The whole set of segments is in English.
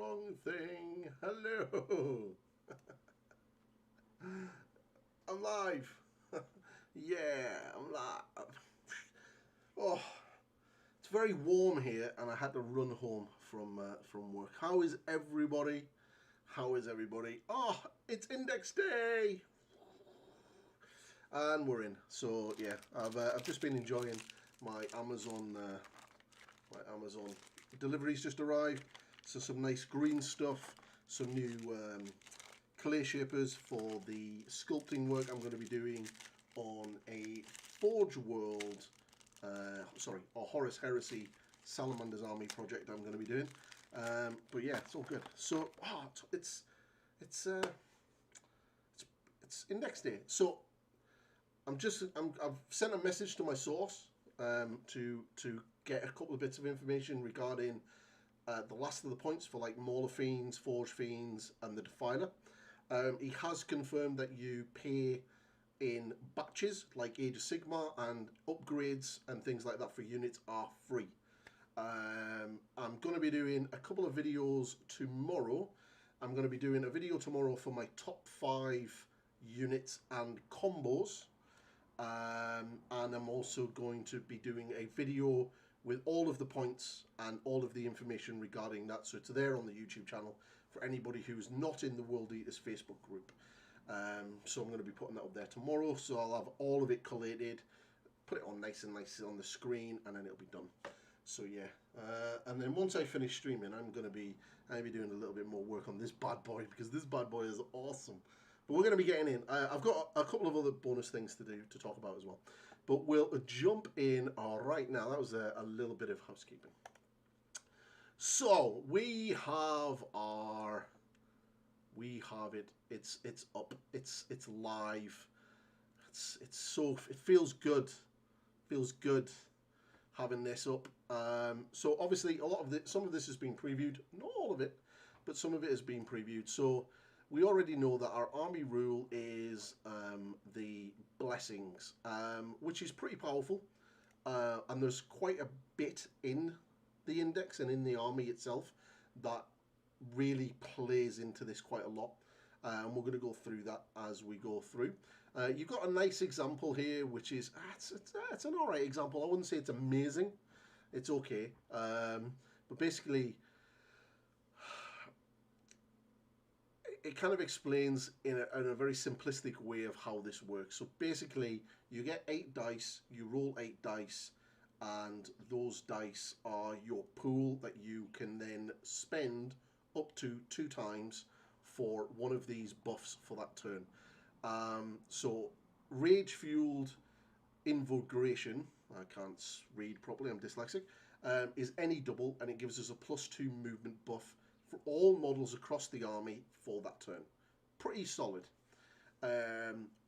wrong thing. Hello. I'm live. Yeah, I'm live. Oh, it's very warm here, and I had to run home from work. How is everybody? How is everybody? Oh, it's Index Day, and we're in. So yeah, I've just been enjoying my Amazon deliveries just arrived. So some nice green stuff, some new clay shapers for the sculpting work I'm going to be doing on a Forge World, a Horus Heresy Salamander's Army project I'm going to be doing. But yeah, it's all good. So it's Index Day. So I've sent a message to my source to get a couple of bits of information regarding the last of the points for like Mauler Fiends, Forge Fiends, and the Defiler. He has confirmed that you pay in batches like Age of Sigmar, and upgrades and things like that for units are free. I'm going to be doing a couple of videos tomorrow. I'm going to be doing a video tomorrow for my top 5 units and combos. And I'm also going to be doing a video with all of the points and all of the information regarding that. So it's there on the YouTube channel for anybody who's not in the World Eaters Facebook group. So I'm going to be putting that up there tomorrow. So I'll have all of it collated, put it on nice and nice on the screen, and then it'll be done. So yeah, and then once I finish streaming, I'll be doing a little bit more work on this bad boy, because this bad boy is awesome. But we're going to be getting in. I've got a couple of other bonus things to talk about as well. But we'll jump in right now. That was a little bit of housekeeping. So we have it. It's up. It's live. It feels good. Feels good having this up. So obviously some of this has been previewed. Not all of it, but some of it has been previewed. So we already know that our army rule is the blessings, which is pretty powerful, and there's quite a bit in the index and in the army itself that really plays into this quite a lot. And we're going to go through that as we go through. You've got a nice example here, which is it's an alright example. I wouldn't say it's amazing. It's okay, but basically it kind of explains in a very simplistic way of how this works. So basically, you get 8 dice, you roll 8 dice, and those dice are your pool that you can then spend up to 2 times for one of these buffs for that turn. So Rage Fueled Invocation, I can't read properly, I'm dyslexic, is any double, and it gives us a +2 movement buff for all models across the army for that turn. Pretty solid.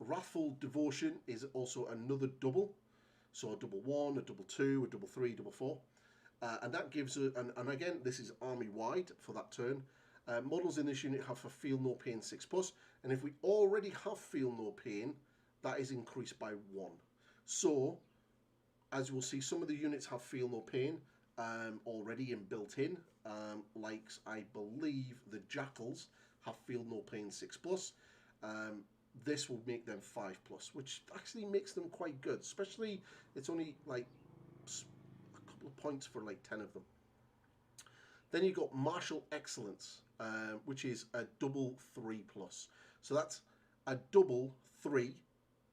Wrathful Devotion is also another double. So a double 1, a double 2, a double 3, double 4. And that gives us, and again, this is army-wide for that turn. Models in this unit have for Feel No Pain 6+, and if we already have Feel No Pain, that is increased by 1. So, as we'll see, some of the units have Feel No Pain already and built in, like I believe the Jackals have Feel No Pain 6+. This will make them 5+, which actually makes them quite good, especially it's only like a couple of points for like 10 of them. Then you've got Martial Excellence, which is a double 3+. So that's a double 3,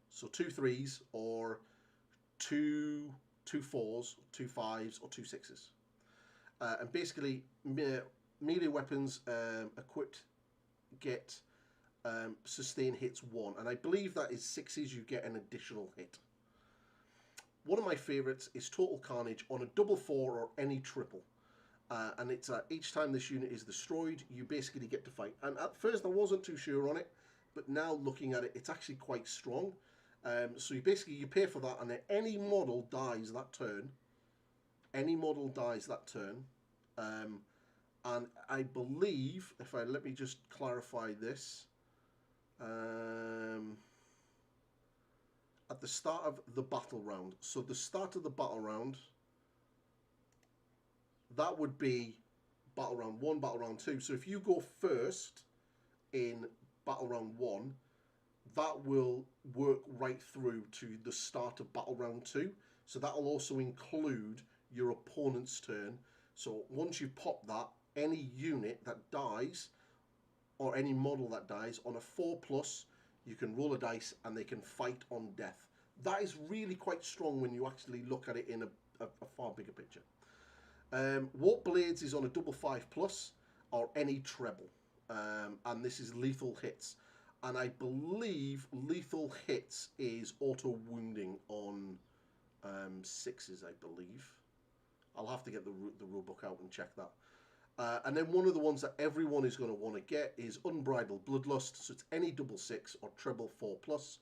so 2 3s or 2 4s, 2 5s, or 2 6s. And basically, melee weapons equipped get sustain hits 1, and I believe that is 6s, you get an additional hit. One of my favourites is Total Carnage on a double 4 or any triple. And it's each time this unit is destroyed, you basically get to fight. And at first I wasn't too sure on it, but now looking at it, it's actually quite strong. So you pay for that, and then any model dies that turn. Any model dies that turn. And I believe, let me just clarify this. At the start of the battle round. So the start of the battle round, that would be battle round 1, battle round 2. So if you go first in battle round 1, that will work right through to the start of battle round 2. So that will also include your opponent's turn. So once you've popped that, any unit that dies, or any model that dies, on a 4+, you can roll a dice and they can fight on death. That is really quite strong when you actually look at it in a far bigger picture. Warp Blades is on a double 5+, or any treble. And this is lethal hits. And I believe lethal hits is auto wounding on 6s, I believe. I'll have to get the rule book out and check that. And then one of the ones that everyone is going to want to get is Unbridled Bloodlust. So it's any double 6 or treble 4+,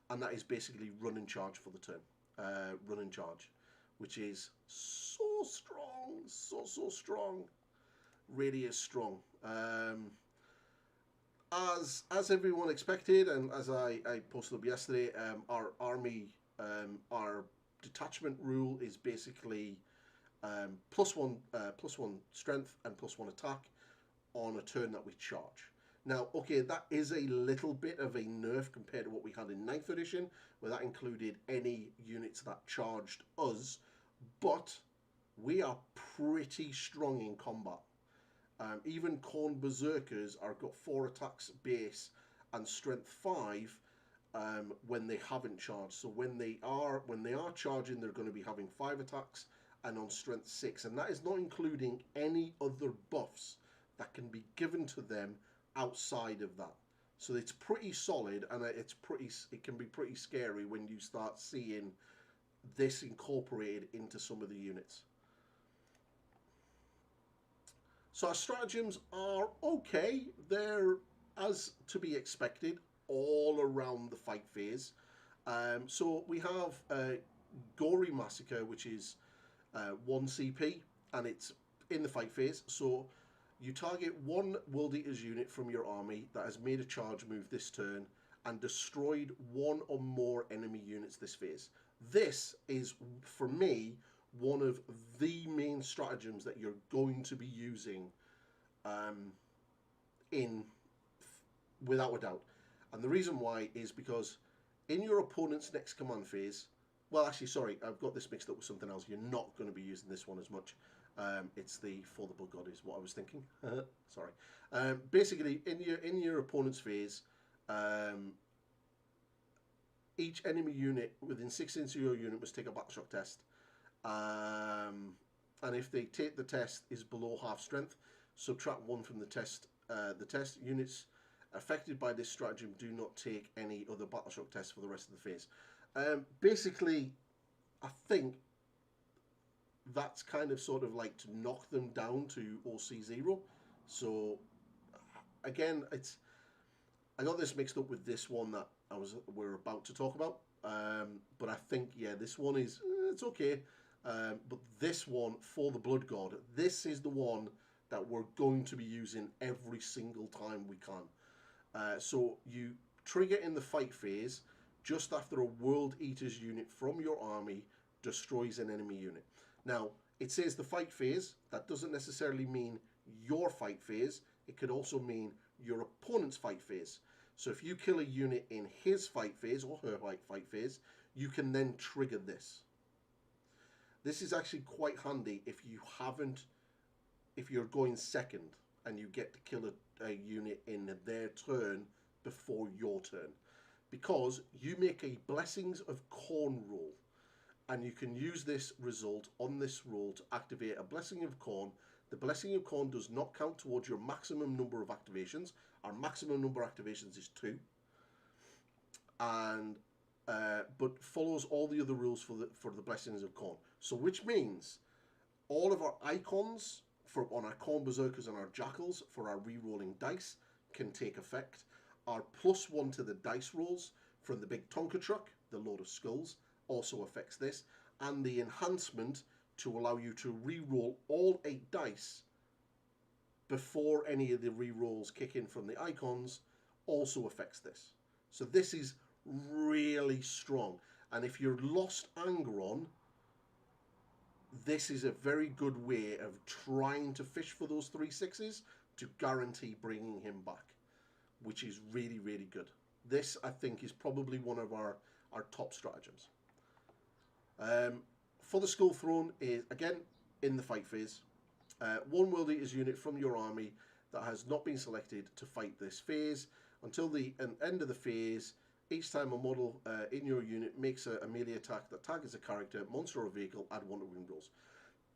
and that is basically run and charge for the turn. Run and charge, which is so strong, so strong. Really is strong. As everyone expected, and as I posted up yesterday, our army, our detachment rule is basically +1 strength and +1 attack on a turn that we charge. Now, okay, that is a little bit of a nerf compared to what we had in 9th edition, where that included any units that charged us, but we are pretty strong in combat. Even Khorne Berserkers are got 4 attacks base and strength 5 when they haven't charged. So when they are charging, they're going to be having 5 attacks and on strength 6, and that is not including any other buffs that can be given to them outside of that. So it's pretty solid, and it can be pretty scary when you start seeing this incorporated into some of the units. So our stratagems are okay. They're as to be expected all around the fight phase. So we have Gory Massacre, which is 1 CP, and it's in the fight phase. So you target 1 World Eaters unit from your army that has made a charge move this turn and destroyed 1 or more enemy units this phase. This is, for me, one of the main stratagems that you're going to be using without a doubt. And the reason why is because in your opponent's next command phase, well, actually, sorry, I've got this mixed up with something else. You're not going to be using this one as much. It's the For the Blood God is what I was thinking. Sorry. Basically, in your opponent's phase, each enemy unit within 6 inches of your unit must take a battle shock test. And if they take the test is below half strength, subtract 1 from the test. The test units affected by this stratagem do not take any other battle shock tests for the rest of the phase. Basically, I think that's kind of sort of like to knock them down to OC0. So again, I got this mixed up with this one that we're about to talk about. But I think, yeah, this one is it's okay. But this one, For the Blood God, this is the one that we're going to be using every single time we can. So you trigger in the fight phase just after a World Eaters unit from your army destroys an enemy unit. Now, it says the fight phase. That doesn't necessarily mean your fight phase. It could also mean your opponent's fight phase. So if you kill a unit in his fight phase or her fight phase, you can then trigger this. This is actually quite handy if you're going second and you get to kill a unit in their turn before your turn. Because you make a Blessings of Khorne roll, and you can use this result on this roll to activate a Blessing of Khorne. The Blessing of Khorne does not count towards your maximum number of activations. Our maximum number of activations is 2, and but follows all the other rules for the Blessings of Khorne. So which means all of our icons on our Khorne Berserkers and our Jackals for our re-rolling dice can take effect. Our +1 to the dice rolls from the big Tonka truck, the Lord of Skulls, also affects this. And the enhancement to allow you to re-roll all 8 dice before any of the re-rolls kick in from the icons also affects this. So this is really strong. And if you're Lost Angron, this is a very good way of trying to fish for those 3/6s to guarantee bringing him back, which is really, really good. This, I think, is probably one of our top stratagems. For the Skull Throne is, again, in the fight phase. One World Eaters unit from your army that has not been selected to fight this phase. Until the end of the phase, each time a model in your unit makes a melee attack that targets a character, monster, or vehicle, add 1 to wound rolls.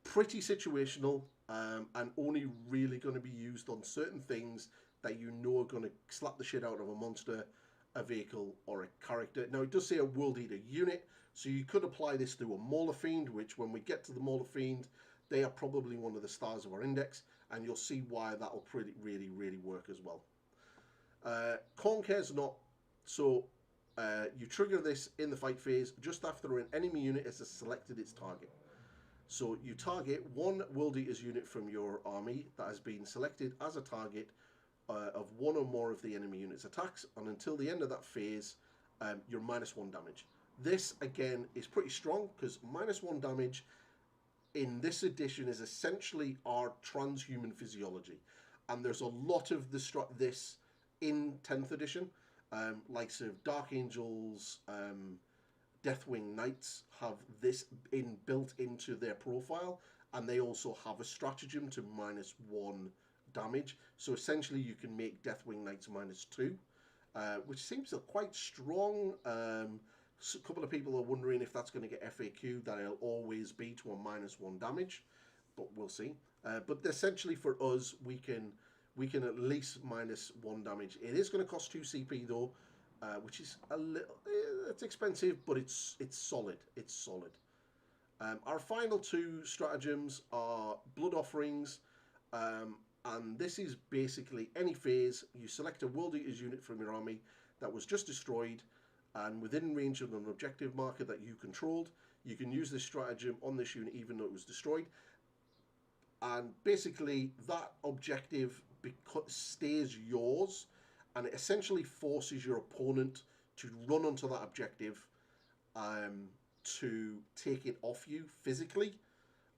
Pretty situational, and only really going to be used on certain things that you know are going to slap the shit out of a monster, a vehicle, or a character. Now, it does say a World Eater unit, so you could apply this to a Mauler Fiend, which when we get to the Mauler Fiend, they are probably one of the stars of our index, and you'll see why that'll really, really work as well. Corn Care's not. So you trigger this in the fight phase just after an enemy unit has selected its target. So you target one World Eaters unit from your army that has been selected as a target of one or more of the enemy unit's attacks, and until the end of that phase, you're -1 damage. This, again, is pretty strong, because -1 damage in this edition is essentially our transhuman physiology. And there's a lot of this in 10th edition. Likes of Dark Angels, Deathwing Knights have this built into their profile, and they also have a stratagem to -1 damage. So essentially you can make Deathwing Knights -2, which seems quite strong. So a couple of people are wondering if that's going to get FAQ, that it'll always be to a -1 damage, but we'll see. But essentially for us, we can at least -1 damage. It is going to cost 2 CP though, which is a little, it's expensive, but it's solid. It's solid. Our final 2 stratagems are Blood Offerings, and this is basically any phase you select a World Eaters unit from your army that was just destroyed, and within range of an objective marker that you controlled, you can use this stratagem on this unit even though it was destroyed. And basically that objective stays yours, and it essentially forces your opponent to run onto that objective to take it off you physically.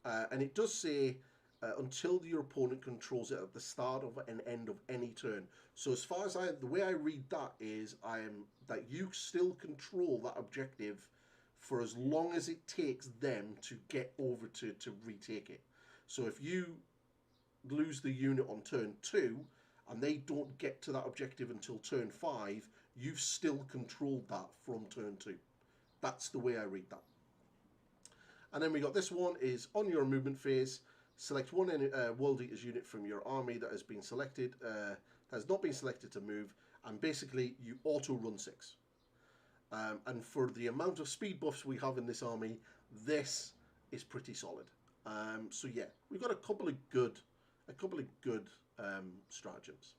And it does say until your opponent controls it at the start of and end of any turn. So as far as the way I read that is that you still control that objective for as long as it takes them to get over to retake it. So if you lose the unit on turn 2 and they don't get to that objective until turn 5, you've still controlled that from turn 2. That's the way I read that. And then we got this one is on your movement phase, select one World Eaters unit from your army that has been selected, has not been selected to move, and basically you auto run 6. And for the amount of speed buffs we have in this army, this is pretty solid. So yeah, we've got a couple of good stratagems.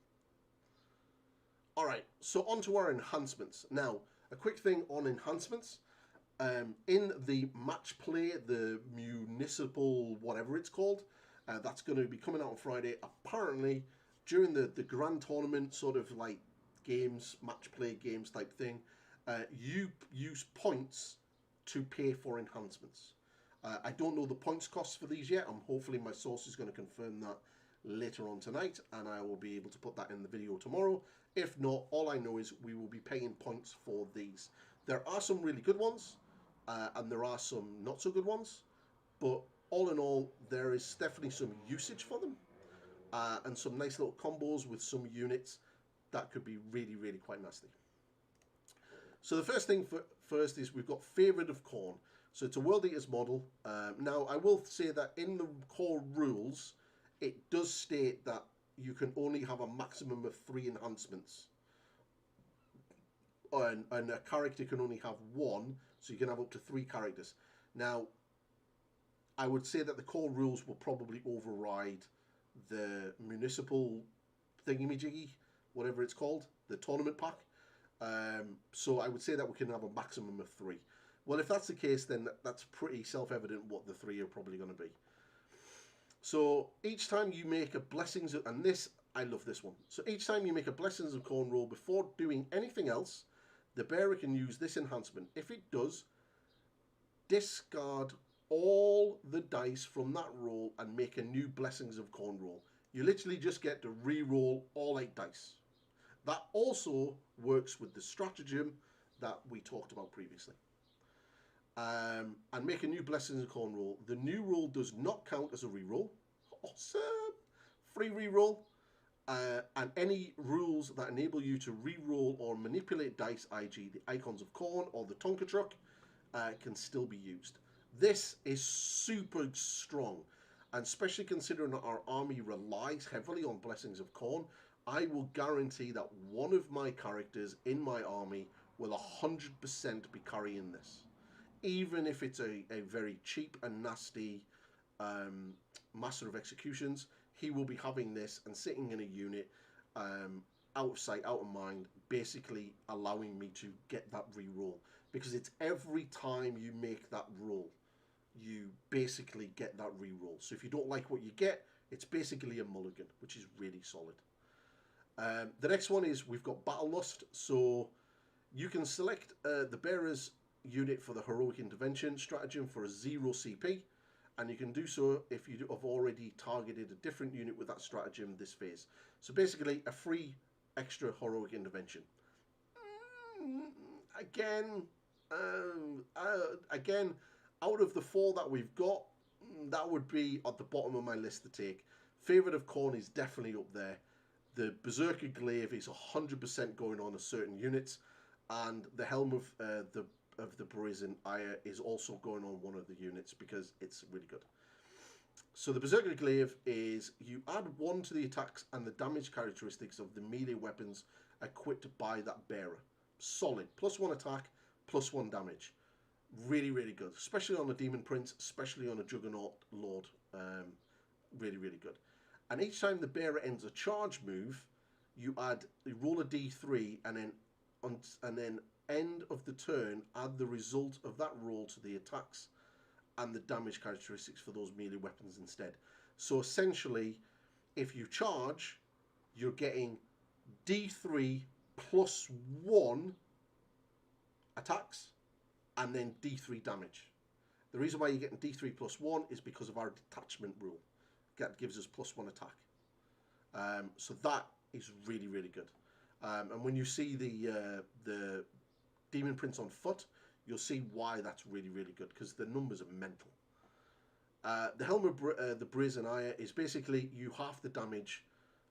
All right, so on to our enhancements. Now, a quick thing on enhancements. In the match play, the municipal whatever it's called, that's going to be coming out on Friday. Apparently, during the grand tournament sort of like games, match play games type thing, you use points to pay for enhancements. I don't know the points costs for these yet. Hopefully my source is going to confirm that later on tonight, and I will be able to put that in the video tomorrow. If not, all I know is we will be paying points for these. There are some really good ones, and there are some not so good ones, but all in all, there is definitely some usage for them, and some nice little combos with some units that could be really, really quite nasty. So the first thing first is we've got Favourite of Khorne. So it's a World Eaters model. Now, I will say that in the core rules, it does state that you can only have a maximum of 3 enhancements. And a character can only have 1, so you can have up to 3 characters. Now, I would say that the core rules will probably override the municipal thingy-majiggy, whatever it's called, the tournament pack. So I would say that we can have a maximum of 3. Well, if that's the case, then that's pretty self-evident what the 3 are probably going to be. So each time you make a Blessings, and this, I love this one. So each time you make a Blessings of Khorne roll before doing anything else, the bearer can use this enhancement. If it does, discard all the dice from that roll and make a new Blessings of Corn roll. You literally just get to re-roll all 8 dice. That also works with the stratagem that we talked about previously. And make a new Blessings of Corn roll. The new roll does not count as a re-roll. Awesome! Free re-roll. And any rules that enable you to re-roll or manipulate dice, i.e. the Icons of Corn or the Tonka Truck, can still be used. This is super strong, and especially considering that our army relies heavily on Blessings of Corn, I will guarantee that one of my characters in my army will 100% be carrying this. Even if it's a very cheap and nasty Master of Executions, he will be having this and sitting in a unit, out of sight, out of mind, basically allowing me to get that re-roll. Because it's every time you make that roll, you basically get that re-roll. So if you don't like what you get, it's basically a mulligan, which is really solid. The next one is we've got Battle Lust. So you can select the Bearer's unit for the Heroic Intervention stratagem for a 0 CP. And you can do so if you have already targeted a different unit with that stratagem this phase. So basically a free extra Heroic Intervention. Again, out of the 4 that we've got, that would be at the bottom of my list to take. Favourite of Corn is definitely up there. The Berserker Glaive is 100% going on a certain units, and the Helm of the Brazen Ire is also going on one of the units because it's really good. So the Berserker Glaive is you add 1 to the attacks and the damage characteristics of the melee weapons equipped by that bearer. Solid. +1 attack, +1 damage. Really, really good. Especially on a Demon Prince, especially on a Juggernaut Lord. Really, really good. And each time the bearer ends a charge move, you roll a d3 and then end of the turn, add the result of that roll to the attacks and the damage characteristics for those melee weapons instead. So essentially, if you charge, you're getting d3 +1 attacks and then d3 damage. The reason why you're getting d3 +1 is because of our detachment rule. That gives us +1 attack. So that is really, really good. And when you see the Demon Prince on foot, you'll see why that's really, really good, because the numbers are mental. The Helm of the Brazen Ire is basically you half the damage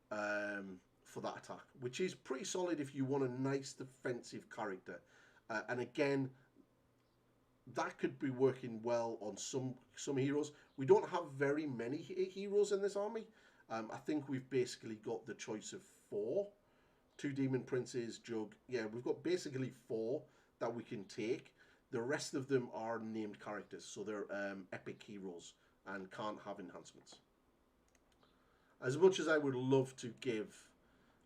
for that attack, which is pretty solid if you want a nice defensive character. And again, that could be working well on some heroes. We don't have very many heroes in this army. I think we've basically got the choice of 4. 2 Demon Princes, Jug. Yeah, we've got basically 4 that we can take. The rest of them are named characters, so they're epic heroes and can't have enhancements. As much as I would love to give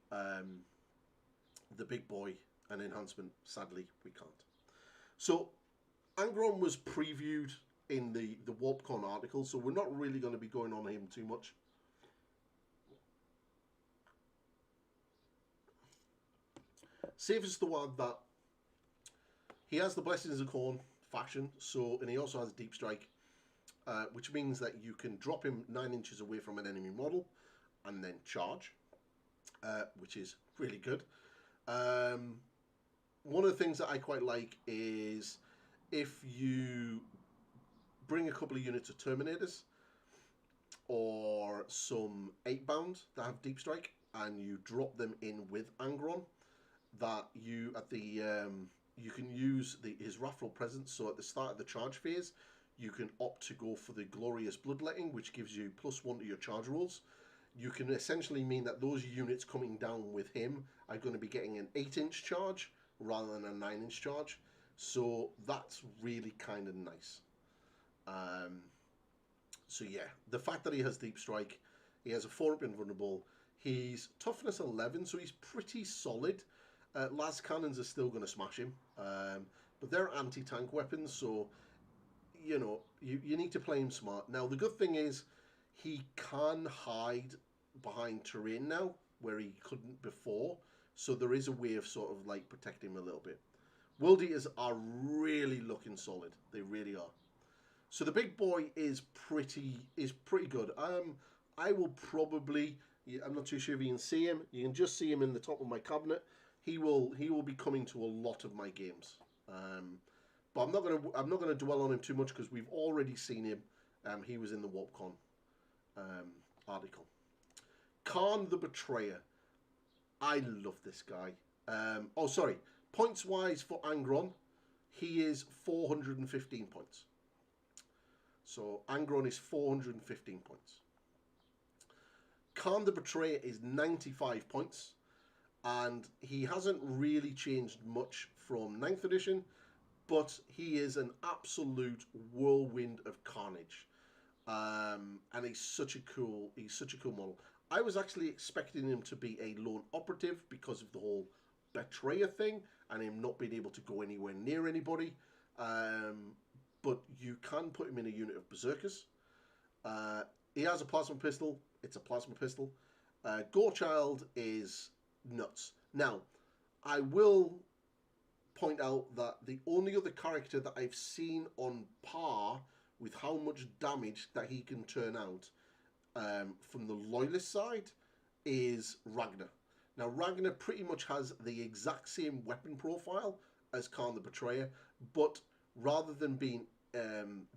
the big boy an enhancement, sadly we can't. So Angron was previewed in the WarpCon article, so we're not really going to be going on him too much. Safest to add that he has the Blessings of Corn faction, and he also has Deep Strike, which means that you can drop him 9 inches away from an enemy model and then charge, which is really good. One of the things that I quite like is if you bring a couple of units of Terminators or some 8-bound that have Deep Strike and you drop them in with Angron, that you can use his Wrathful Presence. So at the start of the charge phase, you can opt to go for the Glorious Bloodletting, which gives you +1 to your charge rolls. You can essentially mean that those units coming down with him are going to be getting an 8-inch charge rather than a 9-inch charge. So that's really kind of nice. So yeah, the fact that he has Deep Strike, he has a 4-up invulnerable, he's toughness 11, so he's pretty solid. Las Cannons are still going to smash him, but they're anti-tank weapons, so you know you need to play him smart. Now the good thing is he can hide behind terrain now where he couldn't before, so there is a way of sort of like protecting him a little bit. World Eaters are really looking solid, they really are. So the big boy is pretty good. I will probably. I'm not too sure if you can see him. You can just see him in the top of my cabinet. He will be coming to a lot of my games. But I'm not gonna dwell on him too much because we've already seen him. He was in the WarpCon article. Khan the Betrayer. I love this guy. Oh, sorry. Points wise for Angron, he is 415 points. So Angron is 415 points. Khan the Betrayer is 95 points. And he hasn't really changed much from 9th edition, but he is an absolute whirlwind of carnage. And he's such a cool model. I was actually expecting him to be a lone operative because of the whole betrayer thing and him not being able to go anywhere near anybody. But you can put him in a unit of berserkers. He has a plasma pistol. It's a plasma pistol. Gorechild is nuts. Now, I will point out that the only other character that I've seen on par with how much damage that he can turn out from the Loyalist side is Ragnar. Now, Ragnar pretty much has the exact same weapon profile as Khan the Betrayer, but rather than being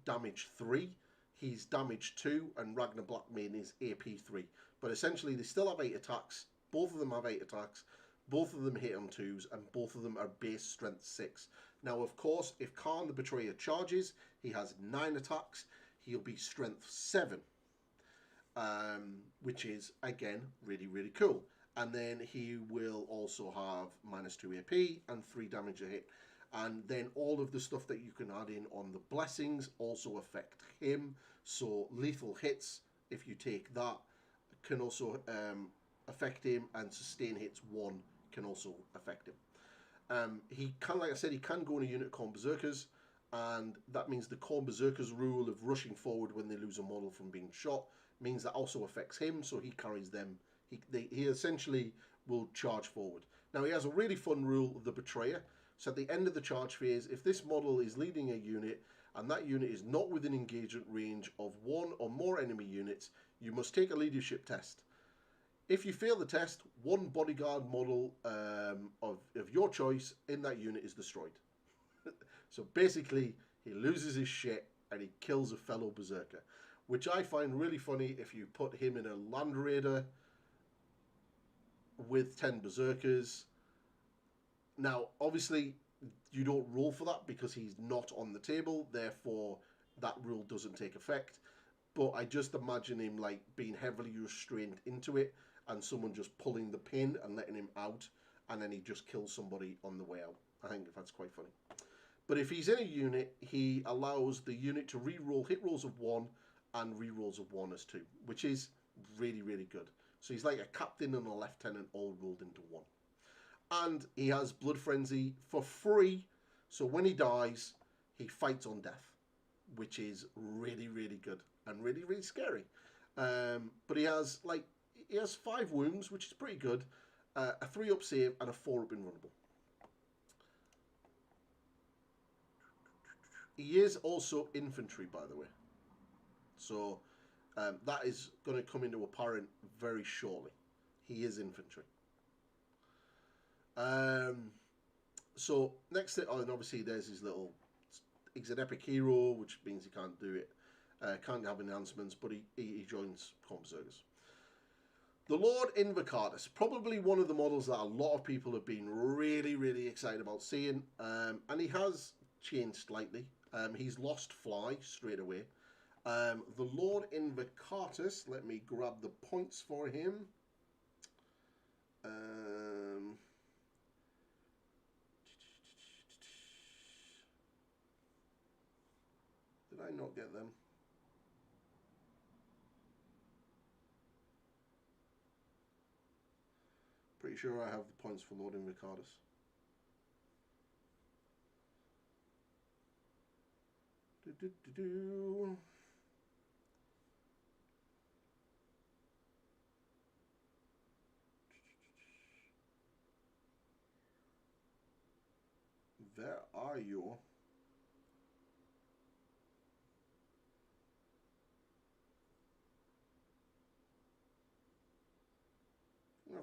damage 3, he's damage 2, and Ragnar Blackmane is AP 3. But essentially, they still have 8 attacks. Both of them have 8 attacks. Both of them hit on 2s, and both of them are base strength 6. Now, of course, if Khan the Betrayer charges, he has 9 attacks. He'll be strength 7, which is, again, really, really cool. And then he will also have -2 AP and 3 damage a hit. And then all of the stuff that you can add in on the blessings also affect him. So lethal hits, if you take that, can also affect him, and sustain hits 1 can also affect him. He can, like I said, he can go in a unit called Berserkers, and that means the core Berserkers rule of rushing forward when they lose a model from being shot means that also affects him, so he carries them. He essentially will charge forward. Now, he has a really fun rule, the Betrayer. So at the end of the charge phase, if this model is leading a unit and that unit is not within engagement range of 1 or more enemy units, you must take a leadership test. If you fail the test, 1 bodyguard model of your choice in that unit is destroyed. So basically, he loses his shit and he kills a fellow berserker, which I find really funny if you put him in a Land Raider with 10 berserkers. Now, obviously, you don't roll for that because he's not on the table, therefore that rule doesn't take effect. But I just imagine him like being heavily restrained into it and someone just pulling the pin and letting him out, and then he just kills somebody on the way out. I think that's quite funny. But if he's in a unit, he allows the unit to re-roll hit rolls of 1 and re-rolls of 1 as 2, which is really, really good. So he's like a captain and a lieutenant all rolled into 1. And he has Blood Frenzy for free, so when he dies, he fights on death, which is really, really good and really, really scary. But he has 5 wounds, which is pretty good, a 3-up save and a 4-up invulnerable. He is also infantry, by the way, so that is going to come into apparent very shortly. He is infantry. So next thing, and obviously there's his little, he's an epic hero, which means he can't do it, can't have enhancements, but he joins Berserkers. The Lord Invocatus, probably one of the models that a lot of people have been really, really excited about seeing, and he has changed slightly. He's lost fly straight away. The Lord Invocatus, let me grab the points for him. Did I not get them? Pretty sure I have the points for Lord Invocatus. Where are you?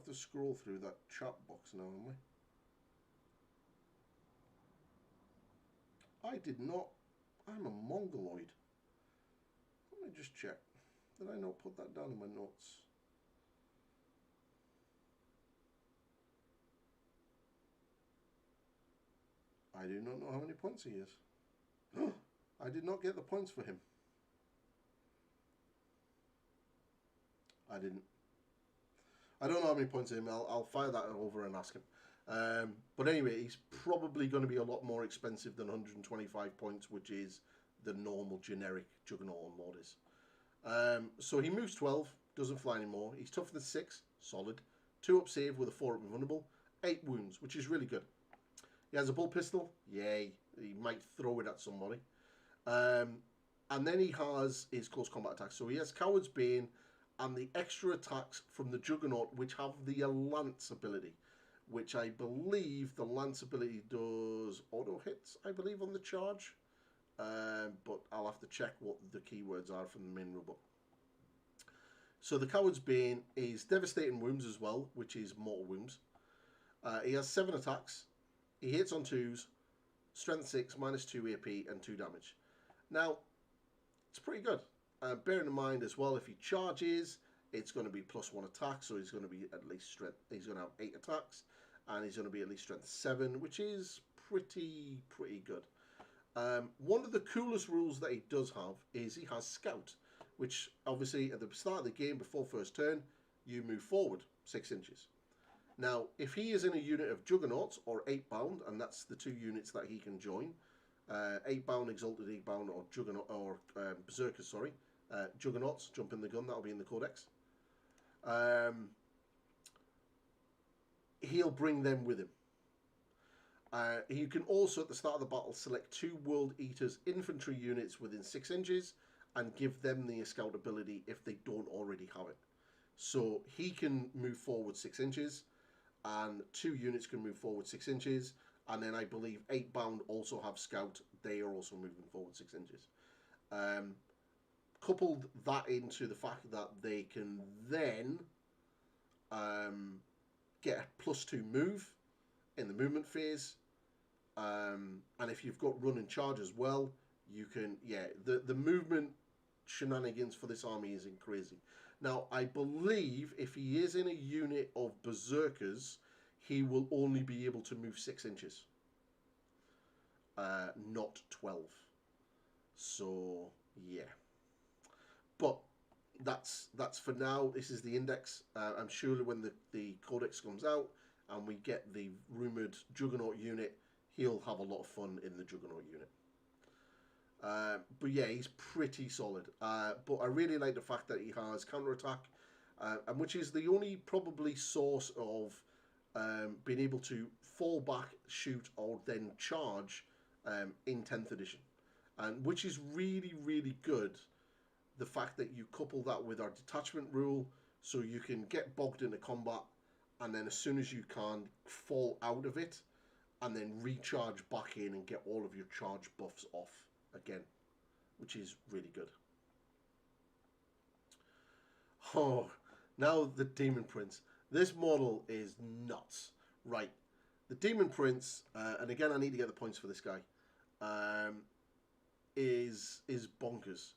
have to scroll through that chat box now, am I? I did not. I'm a mongoloid. Let me just check. Did I not put that down in my notes? I do not know how many points he is. I did not get the points for him. I didn't. I don't know how many points in him. I'll fire that over and ask him. But anyway, he's probably going to be a lot more expensive than 125 points, which is the normal generic Juggernaut on mod is. So he moves 12, doesn't fly anymore. He's toughness 6, solid. 2 up save with a 4 up invulnerable. 8 wounds, which is really good. He has a bull pistol. Yay. He might throw it at somebody. And then he has his close combat attacks. So he has Coward's Bane and the extra attacks from the Juggernaut, which have the Lance ability, which I believe the Lance ability does auto hits, I believe, on the charge. But I'll have to check what the keywords are from the main rulebook. So the Coward's Bane is devastating wounds as well, which is mortal wounds. He has 7 attacks. He hits on 2s, strength 6, -2 AP, and 2 damage. Now, it's pretty good. Bearing in mind as well, if he charges, it's going to be +1 attack, so he's going to be at least strength. He's going to have 8 attacks, and he's going to be at least strength 7, which is pretty good. One of the coolest rules that he does have is he has Scout, which obviously at the start of the game, before first turn, you move forward 6 inches. Now, if he is in a unit of Juggernauts or 8-bound, and that's the 2 units that he can join, 8-bound, Exalted 8-bound, or Juggernaut, or Berserkers, sorry. Juggernauts, jump in the gun, that'll be in the codex. He'll bring them with him. You can also, at the start of the battle, select 2 World Eaters infantry units within 6 inches and give them the Scout ability if they don't already have it. So he can move forward 6 inches, and 2 units can move forward 6 inches, and then I believe 8-bound also have Scout. They are also moving forward 6 inches. Coupled that into the fact that they can then get a +2 move in the movement phase, and if you've got run and charge as well, you can, yeah, the movement shenanigans for this army isn't crazy. Now, I believe if he is in a unit of Berserkers, he will only be able to move 6 inches, not 12. So, yeah. But that's for now. This is the index. I'm sure when the codex comes out and we get the rumoured Juggernaut unit, he'll have a lot of fun in the Juggernaut unit. But yeah, he's pretty solid. But I really like the fact that he has counterattack, and which is the only probably source of being able to fall back, shoot, or then charge in 10th edition. And which is really good. The fact that you couple that with our detachment rule, so you can get bogged into combat, and then as soon as you can, fall out of it, and then recharge back in and get all of your charge buffs off again, which is really good. Oh, now the Demon Prince. This model is nuts. Right, the Demon Prince, and again I need to get the points for this guy, is bonkers.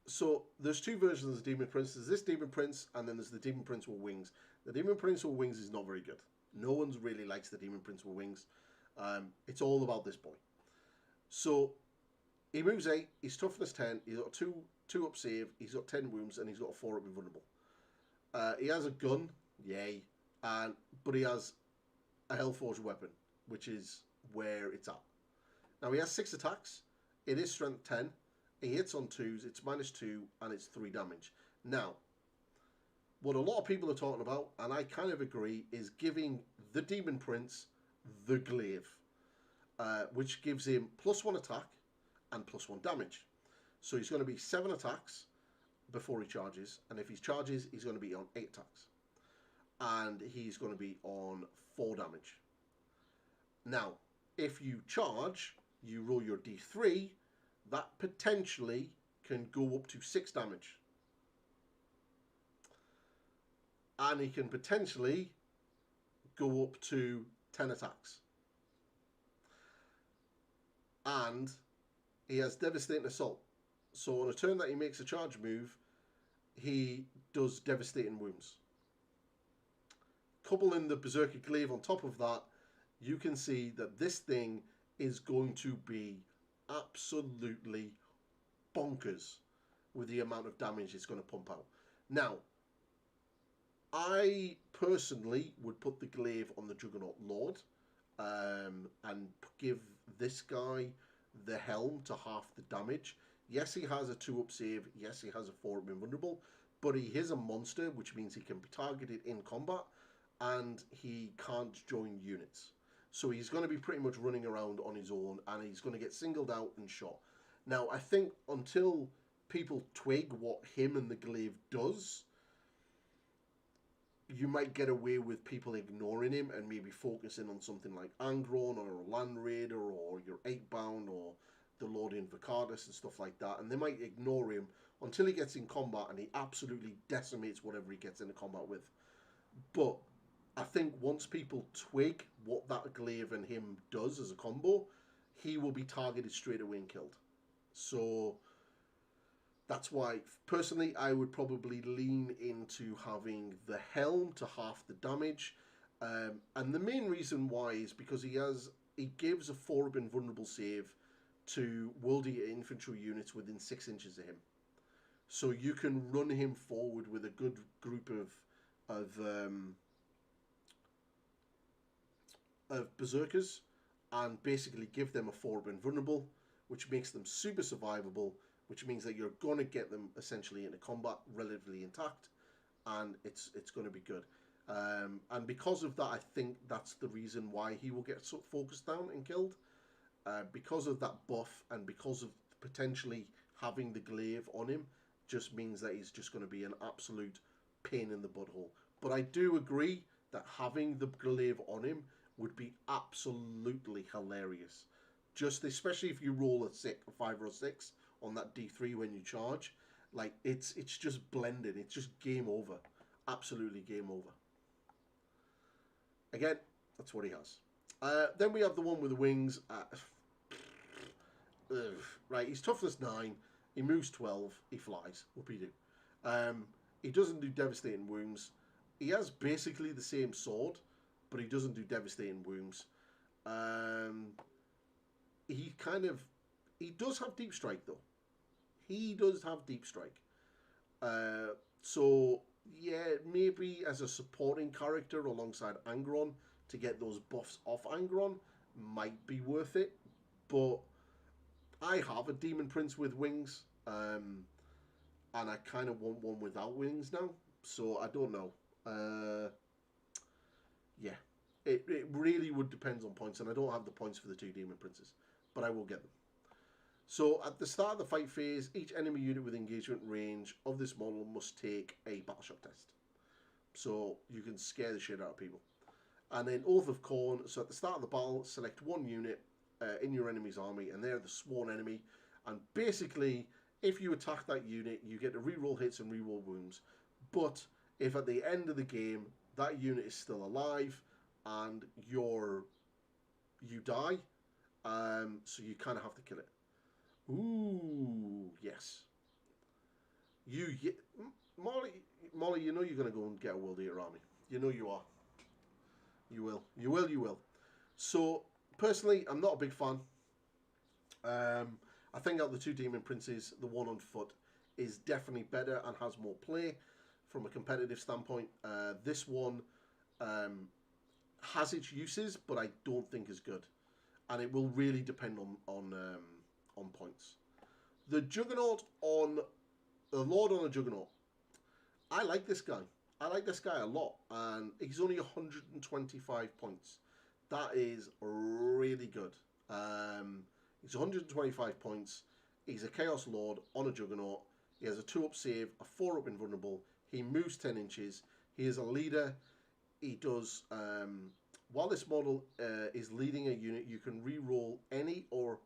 So there's 2 versions of the Demon Prince. There's this Demon Prince, and then there's the Demon Prince with wings. The Demon Prince with wings is not very good. No one's really likes the Demon Prince with wings. It's all about this boy. So he moves 8. He's toughness 10. He's got 2 up save. He's got 10 wounds, and he's got a 4 up invulnerable. He has a gun, yay, but he has a Hellforged weapon, which is where it's at. Now he has 6 attacks. It is strength 10. He hits on 2s, it's -2, and it's 3 damage. Now, what a lot of people are talking about, and I kind of agree, is giving the Demon Prince the Glaive, which gives him +1 attack and +1 damage. So he's going to be 7 attacks before he charges, and if he charges, he's going to be on 8 attacks. And he's going to be on 4 damage. Now, if you charge, you roll your D3, that potentially can go up to 6 damage. and he can potentially go up to 10 attacks. And he has Devastating Assault. So on a turn that he makes a charge move, he does Devastating Wounds. Couple in the Berserker Glaive on top of that, you can see that this thing is going to be absolutely bonkers with the amount of damage it's going to pump out. Now, I personally would put the Glaive on the Juggernaut Lord and give this guy the Helm to half the damage. Yes, he has a 2-up save. Yes, he has a 4-up invulnerable. But he is a monster, which means he can be targeted in combat, and he can't join units. So he's going to be pretty much running around on his own, and he's going to get singled out and shot. Now, I think until people twig what him and the Glaive does, you might get away with people ignoring him and maybe focusing on something like Angron or a Land Raider or your 8-bound or the Lord Invocatus and stuff like that. And they might ignore him until he gets in combat and he absolutely decimates whatever he gets into combat with. But I think once people twig what that Glaive and him does as a combo, he will be targeted straight away and killed. So that's why, personally, I would probably lean into having the Helm to half the damage. And the main reason why is because he gives a 4-up invulnerable save to World Eater infantry units within 6 inches of him. So you can run him forward with a good group of Berserkers and basically give them a 4-up invulnerable, which makes them super survivable, which means that you're going to get them essentially into combat relatively intact, and it's going to be good. And because of that, I think that's the reason why he will get focused down and killed. Because of that buff and because of potentially having the Glaive on him, just means that he's just going to be an absolute pain in the butthole. But I do agree that having the Glaive on him would be absolutely hilarious. Just especially if you roll a 5 or a 6 on that D3 when you charge, like it's just blended. It's just game over, absolutely game over. Again, that's what he has. Then we have the one with the wings. Right, he's toughness 9. He moves 12. He flies. Whoopie do. He doesn't do devastating wounds. He has basically the same sword, but he doesn't do devastating wounds. He does have deep strike though. He does have deep strike. So yeah, maybe as a supporting character alongside Angron to get those buffs off Angron might be worth it. But I have a Demon Prince with wings, and I kind of want one without wings now. So I don't know. Yeah, it really would depend on points, and I don't have the points for the 2 Demon Princes, but I will get them. So at the start of the fight phase, each enemy unit with engagement range of this model must take a battleship test. So you can scare the shit out of people. And then Oath of Khorne. So at the start of the battle, select one unit in your enemy's army, and they're the sworn enemy. And basically, if you attack that unit, you get to reroll hits and reroll wounds. But if at the end of the game that unit is still alive and you die, so you kind of have to kill it. Ooh, yes. Molly, you know you're going to go and get a World Eater army. You know you are. You will. You will, you will. So, personally, I'm not a big fan. I think out of the 2 Demon Princes, the one on foot is definitely better and has more play from a competitive standpoint. This one has its uses, but I don't think is good. And it will really depend on points. The Juggernaut on the Lord on a Juggernaut. I like this guy. I like this guy a lot, and he's only 125 points. That is really good. He's 125 points. He's a Chaos Lord on a Juggernaut. He has a 2-up save, a 4-up invulnerable. He moves 10 inches. He is a leader. He does. While this model is leading a unit, you can re-roll any or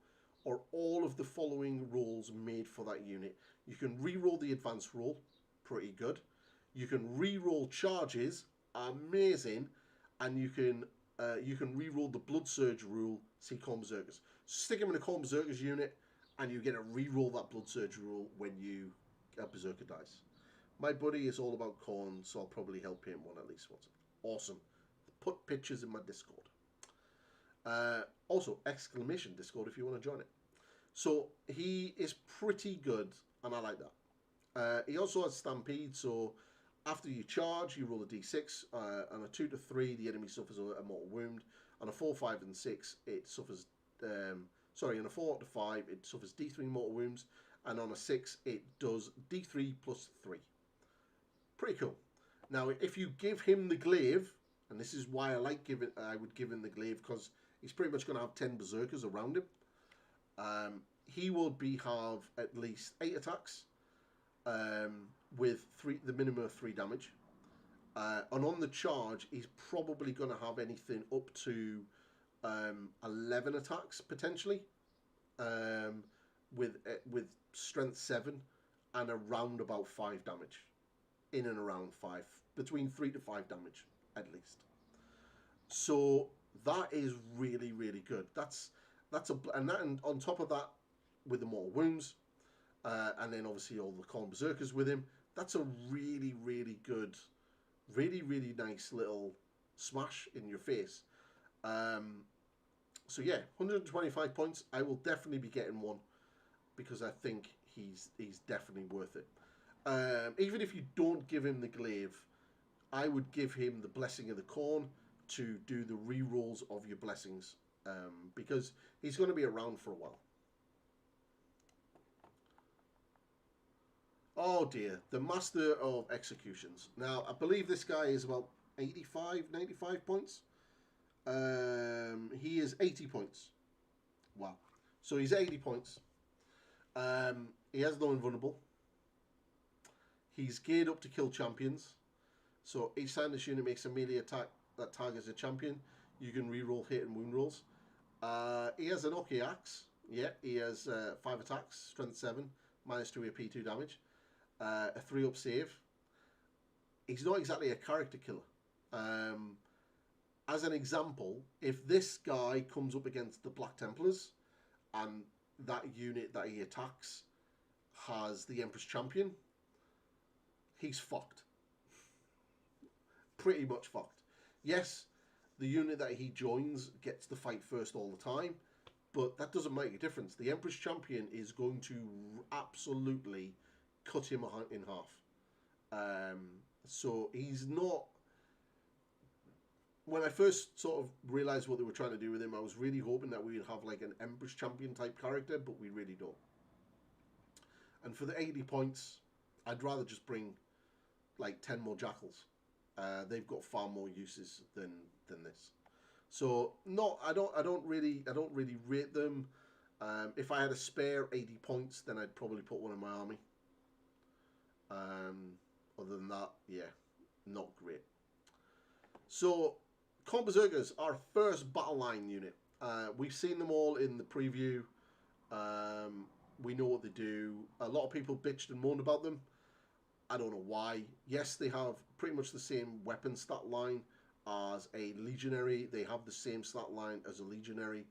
all of the following rolls made for that unit. You can re-roll the advanced roll, pretty good. You can re-roll charges, amazing, and you can re-roll the Blood Surge rule, see Corn Berserkers. Stick him in a Corn Berserkers unit, and you get to re-roll that Blood Surge rule when you Berserker dice. My buddy is all about Corn, so I'll probably help him one at least once. Awesome. Put pictures in my Discord. Also, exclamation Discord if you want to join it. So he is pretty good, and I like that. He also has Stampede, so after you charge, you roll a d6. On a 2 to 3, the enemy suffers a mortal wound. On a 4, 5, and 6, it suffers... on a 4 to 5, it suffers d3 mortal wounds. And on a 6, it does d3 plus 3. Pretty cool. Now, if you give him the glaive, and this is why I would give him the glaive, because he's pretty much going to have 10 berserkers around him. He will have at least 8 attacks, with the minimum of 3 damage. And on the charge, he's probably going to have anything up to 11 attacks potentially, with strength 7 and around about 5 damage, in and around 5, between 3 to 5 damage at least. So that is really, really good. And on top of that, with the mortal wounds, and then obviously all the Corn Berserkers with him, that's a really, really good, really, really nice little smash in your face. So yeah, 125 points. I will definitely be getting one, because I think he's definitely worth it. Even if you don't give him the glaive, I would give him the Blessing of the Corn to do the re-rolls of your blessings, because he's going to be around for a while. Oh dear, the Master of Executions. Now, I believe this guy is about 85, 95 points. He is 80 points. Wow. So he's 80 points. He has no invulnerable. He's geared up to kill champions. So each time this unit makes a melee attack that targets a champion, you can re-roll hit and wound rolls. He has an Oki Axe. Yeah, he has 5 attacks, strength 7, -2 AP, 2 damage. A 3-up save. He's not exactly a character killer. As an example, if this guy comes up against the Black Templars and that unit that he attacks has the Empress Champion, he's fucked. Pretty much fucked. Yes, the unit that he joins gets the fight first all the time, but that doesn't make a difference. The Empress Champion is going to absolutely cut him in half. So he's not... When I first sort of realised what they were trying to do with him, I was really hoping that we would have like an Empress Champion type character, but we really don't. And for the 80 points, I'd rather just bring like 10 more Jackals. They've got far more uses than this. So I don't really rate them. If I had a spare 80 points, then I'd probably put one in my army. Other than that, yeah, not great. So Corn Berserkers, our first battle line unit. We've seen them all in the preview. We know what they do. A lot of people bitched and moaned about them. I don't know why. Yes, they have pretty much the same weapon stat line as a Legionary. They have the same stat line as a Legionary.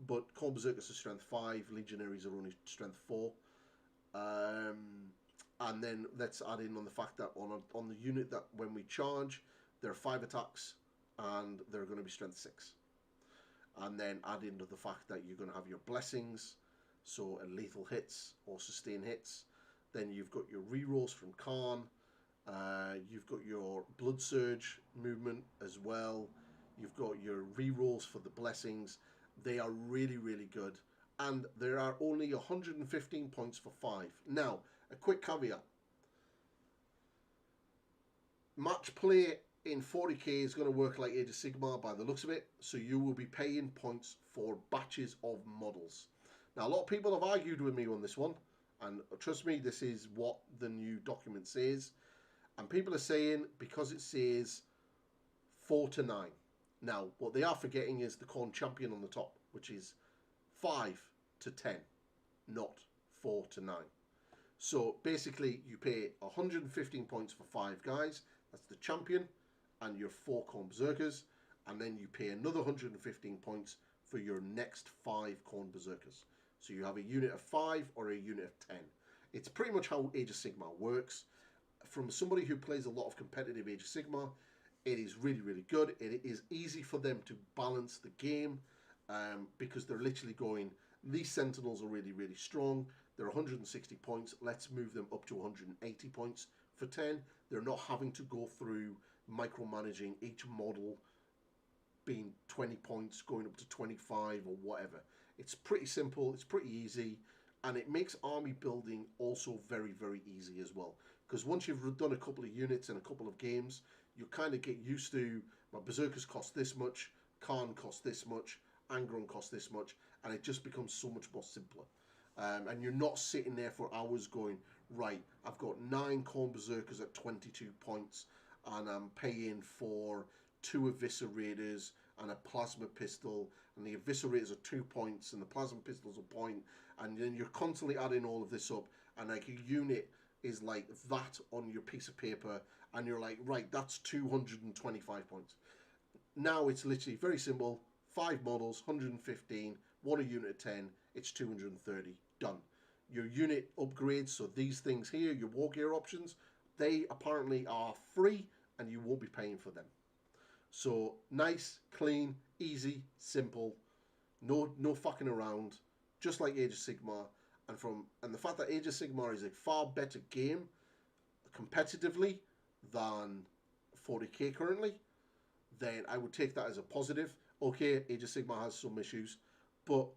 But Corn Berserkers are strength 5. Legionaries are only strength 4. And then let's add in on the fact that on the unit that when we charge, there are 5 attacks and they're going to be strength 6. And then add into the fact that you're going to have your blessings, so lethal hits or sustain hits. Then you've got your rerolls from Khan. You've got your Blood Surge movement as well. You've got your rerolls for the blessings. They are really, really good. And there are only 115 points for 5. Now, a quick caveat. Match play in 40k is going to work like Age of Sigmar by the looks of it. So you will be paying points for batches of models. Now, a lot of people have argued with me on this one. And trust me, this is what the new document says. And people are saying, because it says 4 to 9. Now, what they are forgetting is the Corn Champion on the top, which is 5 to 10, not 4 to 9. So basically, you pay 115 points for 5 guys. That's the champion and your 4 Khorne Berserkers. And then you pay another 115 points for your next 5 Khorne Berserkers. So you have a unit of 5 or a unit of 10. It's pretty much how Age of Sigmar works. From somebody who plays a lot of competitive Age of Sigmar, it is really, really good. It is easy for them to balance the game because they're literally going, these Sentinels are really, really strong. They're 160 points. Let's move them up to 180 points for 10. They're not having to go through micromanaging each model being 20 points, going up to 25 or whatever. It's pretty simple. It's pretty easy. And it makes army building also very, very easy as well. Because once you've done a couple of units and a couple of games, you kind of get used to, my Berserkers cost this much, Khan costs this much, Angron costs this much, and it just becomes so much more simpler. And you're not sitting there for hours going, right, I've got 9 Khorne Berserkers at 22 points, and I'm paying for 2 Eviscerators and a Plasma Pistol, and the Eviscerators are 2 points, and the Plasma Pistol's a point, and then you're constantly adding all of this up, and like a unit is like that on your piece of paper, and you're like, right, that's 225 points. Now it's literally very simple, 5 models, 115, 1 a unit of 10, it's 230, done. Your unit upgrades, so these things here, your war gear options, they apparently are free, and you won't be paying for them. So nice, clean, easy, simple, no fucking around, just like Age of Sigmar. And the fact that Age of Sigmar is a far better game competitively than 40k currently, then I would take that as a positive. Okay, Age of Sigmar has some issues, but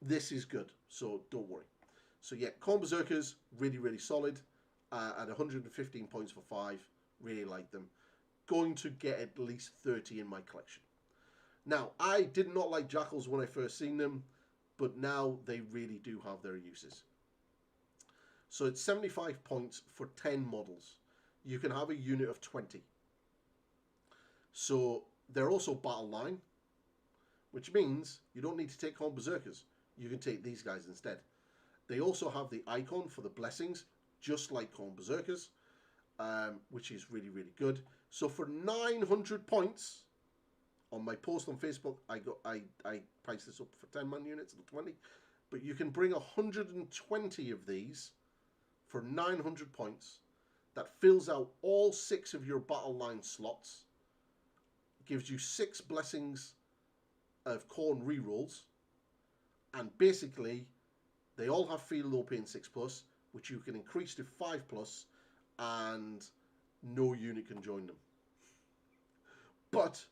this is good, so don't worry. So yeah, Khorne Berserkers, really, really solid. At 115 points for 5, really like them. Going to get at least 30 in my collection. Now, I did not like Jackals when I first seen them, but now they really do have their uses. So it's 75 points for 10 models. You can have a unit of 20. So they're also battle line, which means you don't need to take Khorne Berserkers. You can take these guys instead. They also have the icon for the blessings, just like Khorne Berserkers, which is really, really good. So for 900 points, on my post on Facebook, I priced this up for 10-man units or 20, but you can bring 120 of these for 900 points. That fills out all 6 of your battle line slots, gives you 6 blessings of Khorne rerolls, and basically they all have field OP in 6+, which you can increase to 5+, and no unit can join them. But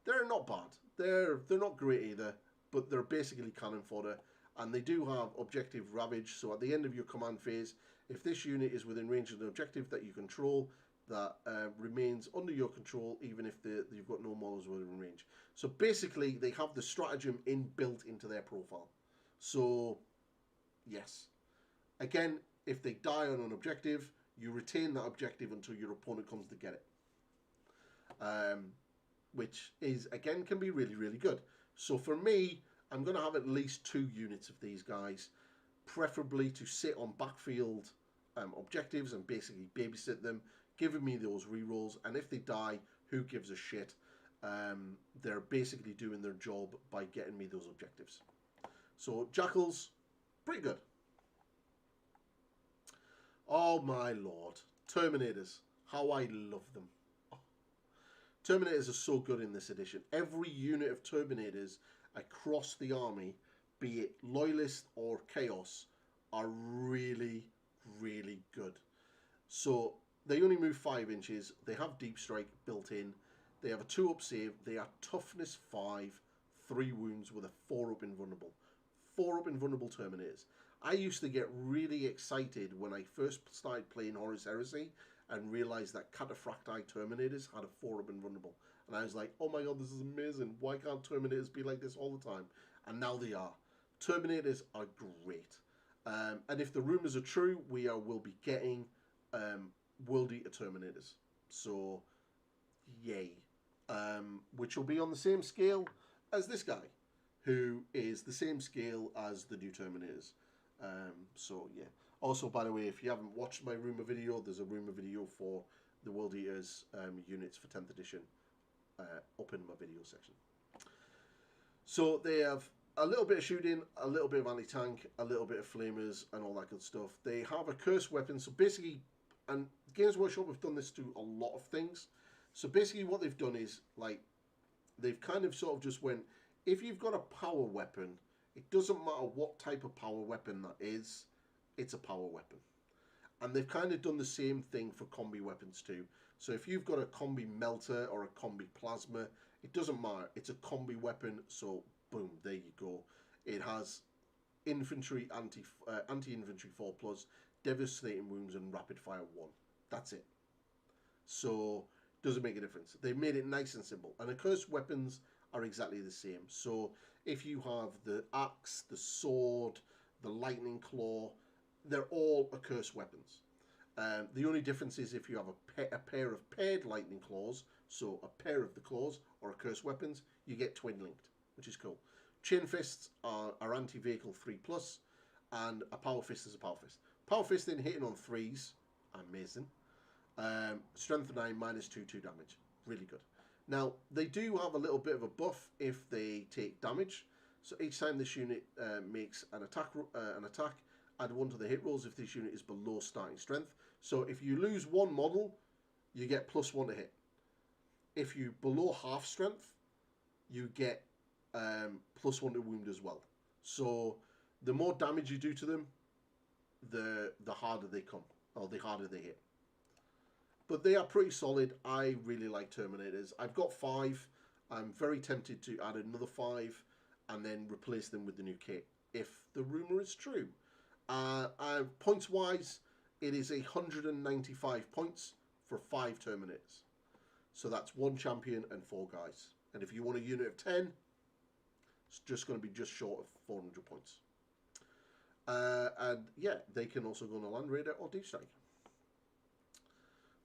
they're not bad. They're not great either, but they're basically cannon fodder, and they do have objective ravage. So at the end of your command phase, if this unit is within range of an objective that you control, that remains under your control, even if you've got no models within range. So basically, they have the stratagem inbuilt into their profile. So yes, again, if they die on an objective, you retain that objective until your opponent comes to get it. Which is, again, can be really, really good. So for me, I'm going to have at least 2 units of these guys, preferably to sit on backfield objectives and basically babysit them, giving me those rerolls. And if they die, who gives a shit? They're basically doing their job by getting me those objectives. So Jackals, pretty good. Oh my lord. Terminators. How I love them. Terminators are so good in this edition. Every unit of Terminators across the army, be it Loyalist or Chaos, are really, really good. So they only move 5 inches. They have Deep Strike built in. They have a 2-up save. They are Toughness 5, 3 wounds with a 4-up invulnerable. 4-up invulnerable Terminators. I used to get really excited when I first started playing Horus Heresy and realised that Cataphracti Terminators had a 4-up invulnerable. And I was like, oh my god, this is amazing. Why can't Terminators be like this all the time? And now they are. Terminators are great. And if the rumours are true, will be getting World Eater Terminators. So, yay. Which will be on the same scale as this guy, who is the same scale as the new Terminators. So, yeah. Also, by the way, if you haven't watched my rumour video, there's a rumour video for the World Eaters units for 10th edition up in my video section. So they have a little bit of shooting, a little bit of anti-tank, a little bit of flamers, and all that good stuff. They have a cursed weapon. So basically, and Games Workshop have done this to a lot of things. So basically what they've done is, like, they've kind of sort of just went, if you've got a power weapon, it doesn't matter what type of power weapon that is, it's a power weapon. And they've kind of done the same thing for combi weapons too. So if you've got a combi melter or a combi plasma, it doesn't matter. It's a combi weapon, so boom, there you go. It has infantry, anti-infantry 4+, devastating wounds, and rapid fire 1. That's it. So doesn't make a difference. They've made it nice and simple. And of course, weapons are exactly the same. So if you have the axe, the sword, the lightning claw, they're all accursed weapons. The only difference is if you have a pair of paired lightning claws, so a pair of the claws or accursed weapons, you get twin linked, which is cool. Chain fists are anti-vehicle 3+, and a power fist is a power fist. Power fist then hitting on 3s, amazing. Strength 9, -2 damage, really good. Now they do have a little bit of a buff if they take damage. So each time this unit makes an attack, add 1 to the hit rolls if this unit is below starting strength. So if you lose 1 model, you get +1 to hit. If you below half strength, you get +1 to wound as well. So the more damage you do to them, the harder they come, or the harder they hit. But they are pretty solid. I really like Terminators. I've got 5. I'm very tempted to add another 5 and then replace them with the new kit, if the rumour is true. Points-wise, it is 195 points for 5 Terminators. So that's 1 champion and 4 guys. And if you want a unit of 10, it's just going to be just short of 400 points. And yeah, they can also go on a Land Raider or Deep Strike.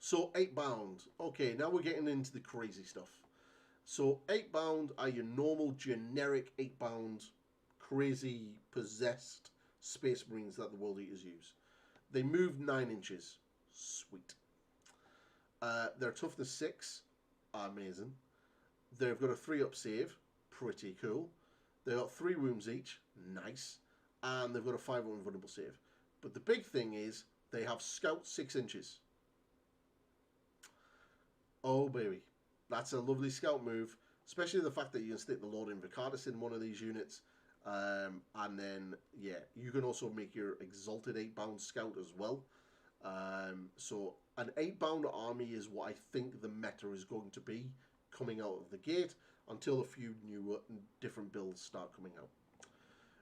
So 8 bound. Okay, now we're getting into the crazy stuff. So 8 bound are your normal generic 8 bound crazy possessed Space Marines that the World Eaters use. They move 9 inches. Sweet. Their toughness 6. Amazing. They've got a 3-up save. Pretty cool. They've got 3 wounds each. Nice. And they've got a 5-up invulnerable save. But the big thing is they have scout 6 inches. Oh baby, that's a lovely scout move, especially the fact that you can stick the Lord Invocatus in one of these units, and then yeah, you can also make your exalted 8 bound scout as well. So an 8 bound army is what I think the meta is going to be coming out of the gate until a few new different builds start coming out.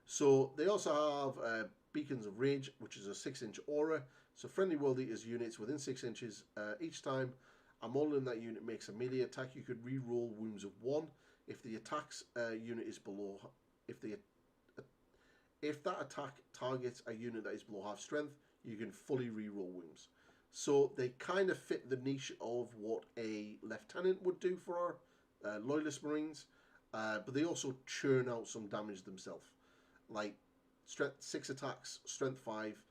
So they also have Beacons of Rage, which is a 6-inch aura. So friendly World Eaters units within 6 inches each time a model in that unit makes a melee attack, you could re-roll wounds of 1. If the attack's unit is below, if that attack targets a unit that is below half strength, you can fully re-roll wounds. So they kind of fit the niche of what a lieutenant would do for our loyalist Marines, but they also churn out some damage themselves, like strength 6 attacks, strength 5,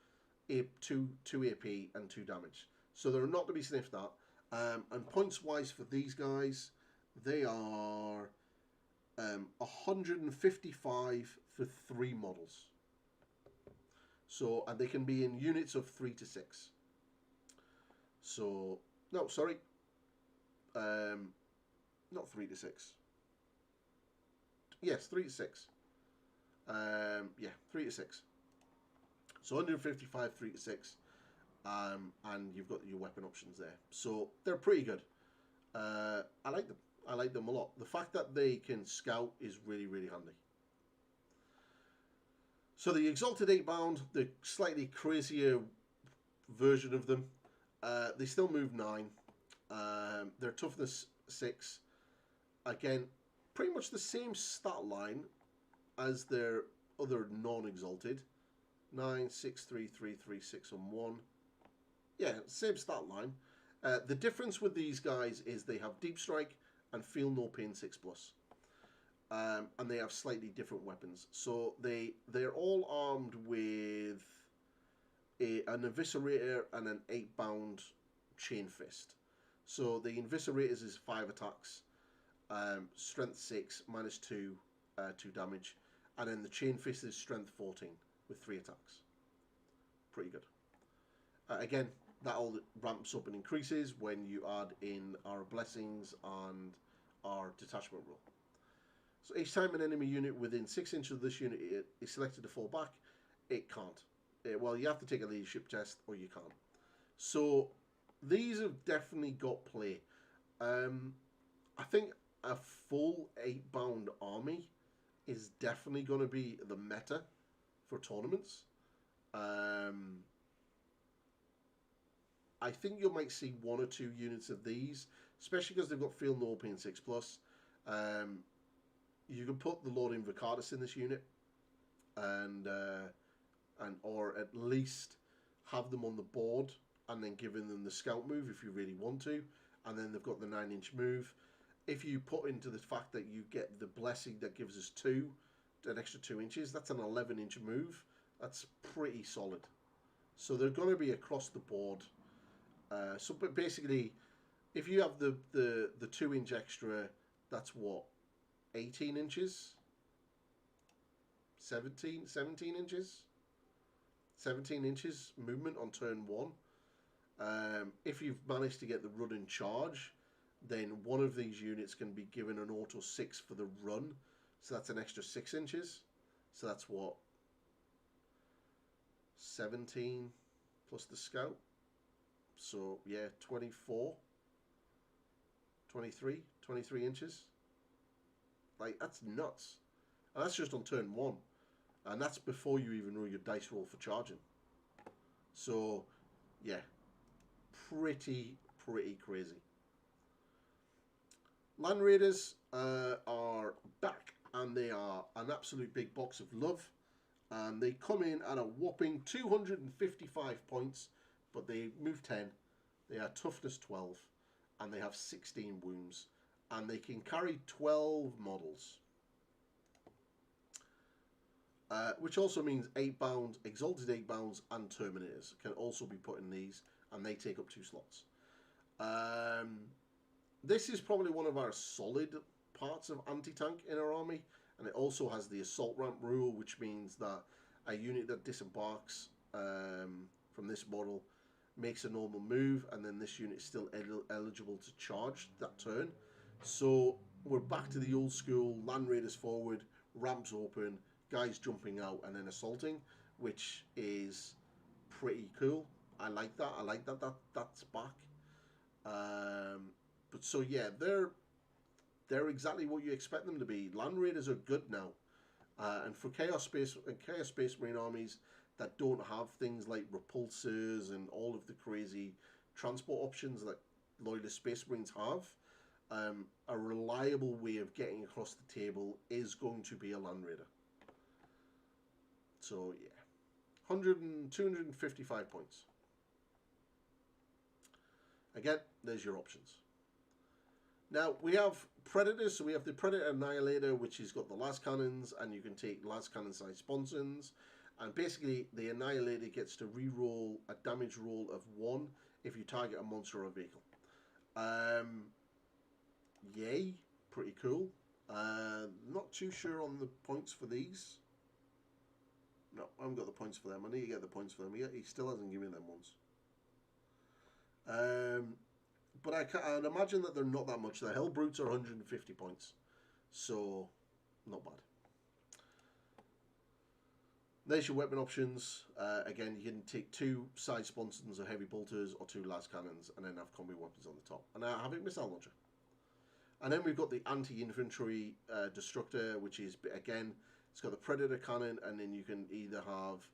2 AP, and 2 damage. So they're not to be sniffed at. And points wise for these guys, they are 155 for 3 models. So, and they can be in units of 3 to 6. So, no, sorry, not 3 to 6. Yes, 3 to 6. Yeah, 3 to 6. So 155, 3 to 6. And you've got your weapon options there. So they're pretty good. I like them. I like them a lot. The fact that they can scout is really, really handy. So the Exalted 8 bound, the slightly crazier version of them, they still move 9. Their toughness 6. Again, pretty much the same stat line as their other non-exalted. 9, 6, 3, 3, 3, 6, and 1. Yeah, same stat line. The difference with these guys is they have Deep Strike and Feel No Pain 6+. And they have slightly different weapons. So they're all armed with an Eviscerator and an 8-bound Chain Fist. So the Eviscerators is 5 attacks, strength 6, -2, 2 damage, and then the Chain Fist is strength 14 with 3 attacks. Pretty good. Again, that all ramps up and increases when you add in our blessings and our detachment rule. So each time an enemy unit within 6 inches of this unit is selected to fall back, it can't. Well, you have to take a leadership test or you can't. So these have definitely got play. I think a full 8-bound army is definitely going to be the meta for tournaments. I think you might see 1 or 2 units of these, especially because they've got Field No Pain 6+. You can put the Lord Invocatus in this unit, and or at least have them on the board, and then giving them the scout move if you really want to, and then they've got the 9-inch move. If you put into the fact that you get the blessing that gives us an extra 2 inches, that's an 11-inch move. That's pretty solid. So they're going to be across the board. So, but basically, if you have the 2-inch extra, that's what, 18 inches, 17 inches, 17 inches movement on turn 1. If you've managed to get the run and charge, then one of these units can be given an auto 6 for the run, so that's an extra 6 inches. So that's what, 17 plus the scout. So yeah, 23 inches. Like, that's nuts. And that's just on turn 1. And that's before you even roll your dice roll for charging. So yeah, pretty crazy. Land Raiders are back, and they are an absolute big box of love. And they come in at a whopping 255 points, but they move 10. They are toughness 12, and they have 16 wounds, and they can carry 12 models. Which also means 8-bound, Exalted 8-bounds, and Terminators can also be put in these, and they take up 2 slots. This is probably one of our solid parts of anti-tank in our army, and it also has the assault ramp rule, which means that a unit that disembarks from this model makes a normal move, and then this unit is still eligible to charge that turn. So we're back to the old school Land Raiders forward, ramps open, guys jumping out and then assaulting, which is pretty cool. I like that. I like that's back. But so yeah, they're exactly what you expect them to be. Land Raiders are good now, and for Chaos Space Marine armies that don't have things like repulsors and all of the crazy transport options that Loyalist Space Marines have, a reliable way of getting across the table is going to be a Land Raider. So yeah, 255 points. Again, there's your options. Now we have Predators, so we have the Predator Annihilator, which has got the las cannons, and you can take las cannon sized sponsons, and basically the Annihilator gets to re-roll a damage roll of 1 if you target a monster or a vehicle. Yay, pretty cool. Not too sure on the points for these. No, I haven't got the points for them. I need to get the points for them. He still hasn't given me them ones. But I'd imagine that they're not that much. The Hell Brutes are 150 points. So, not bad. There's your weapon options. Again, you can take 2 side sponsons or heavy bolters or 2 las cannons, and then have combi weapons on the top. And I have a missile launcher. And then we've got the anti-infantry destructor, which is, again, it's got the Predator cannon, and then you can either have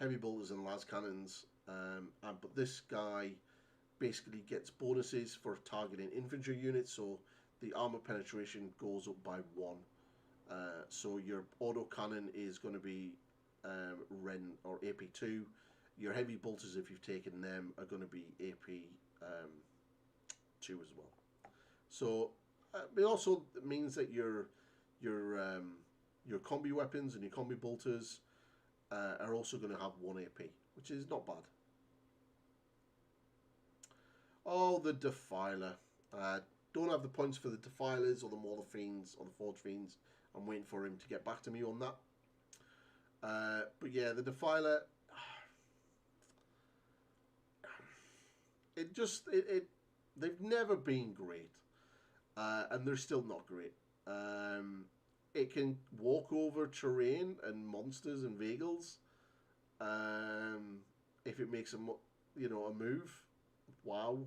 heavy bolters and las cannons. But this guy basically gets bonuses for targeting infantry units, so the armor penetration goes up by 1. So your auto cannon is going to be Ren or AP2. Your heavy bolters, if you've taken them, are going to be AP2 as well. So it also means that your combi weapons and your combi bolters are also going to have 1 AP, which is not bad. Oh, the Defiler. Don't have the points for the Defilers or the Mauler Fiends or the Forge Fiends. I'm waiting for him to get back to me on that. But yeah, the Defiler. They've never been great, and they're still not great. It can walk over terrain and monsters and vehicles. If it makes a move. Wow.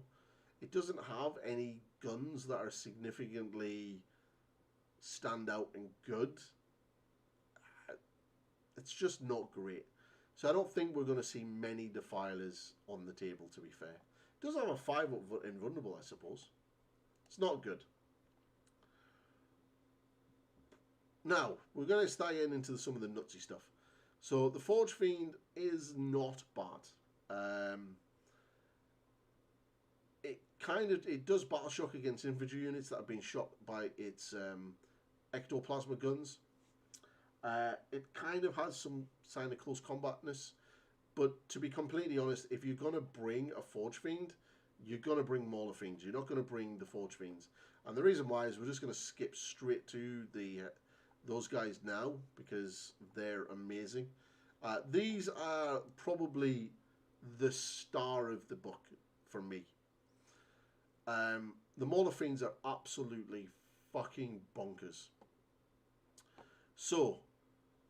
It doesn't have any guns that are significantly stand out and good. It's just not great. So I don't think we're going to see many Defilers on the table, to be fair. It does have a 5 up invulnerable, I suppose. It's not good. Now, we're going to start getting into some of the nutsy stuff. So the Forge Fiend is not bad. It does battle shock against infantry units that have been shot by its ectoplasma guns. It kind of has some sign of close combatness, but to be completely honest, if you're going to bring a Forge Fiend, you're going to bring Mauler Fiends. You're not going to bring the Forge Fiends. And the reason why is we're just going to skip straight to those guys now because they're amazing. These are probably the star of the book for me. The Mauler Fiends are absolutely fucking bonkers. So,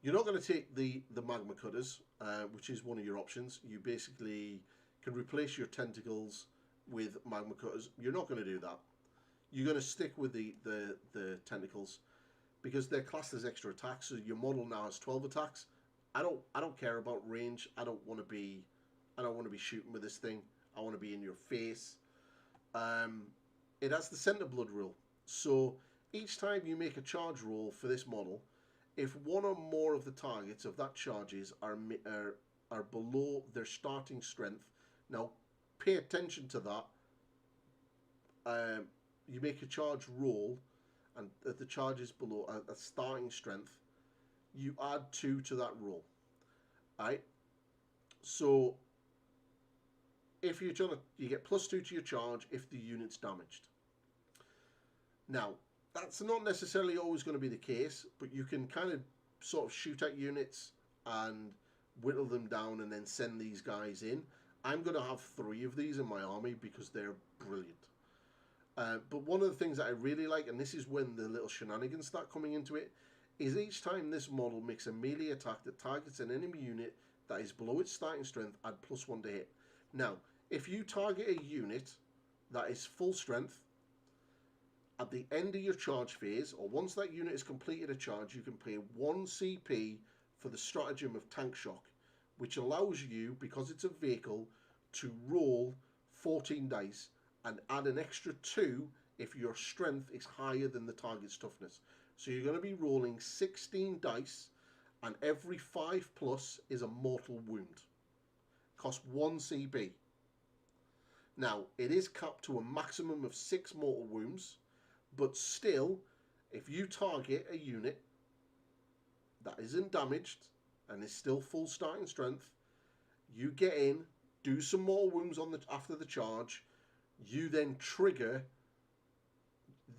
you're not going to take the Magma Cutters, which is one of your options. You basically can replace your tentacles with Magma Cutters. You're not going to do that. You're going to stick with the tentacles because they're classed as extra attacks. So your model now has 12 attacks. I don't care about range. I don't want to be shooting with this thing. I want to be in your face. It has the center blood rule. So each time you make a charge roll for this model, if one or more of the targets of that charges are below their starting strength, now pay attention to that. You make a charge roll, and if the charge is below a starting strength, you add 2 to that roll. Alright? So if you're trying to, you get +2 to your charge if the unit's damaged. Now, that's not necessarily always going to be the case, but you can kind of sort of shoot at units and whittle them down and then send these guys in. I'm going to have 3 of these in my army because they're brilliant. But one of the things that I really like, and this is when the little shenanigans start coming into it, is each time this model makes a melee attack that targets an enemy unit that is below its starting strength, add +1 to hit. Now, if you target a unit that is full strength, at the end of your charge phase, or once that unit has completed a charge, you can pay 1 CP for the stratagem of Tank Shock, which allows you, because it's a vehicle, to roll 14 dice and add an extra 2 if your strength is higher than the target's toughness. So you're going to be rolling 16 dice, and every 5+ is a mortal wound. Costs 1 CP. Now, it is capped to a maximum of 6 mortal wounds, but still, if you target a unit that isn't damaged and is still full starting strength, you get in, do some more wounds after the charge, you then trigger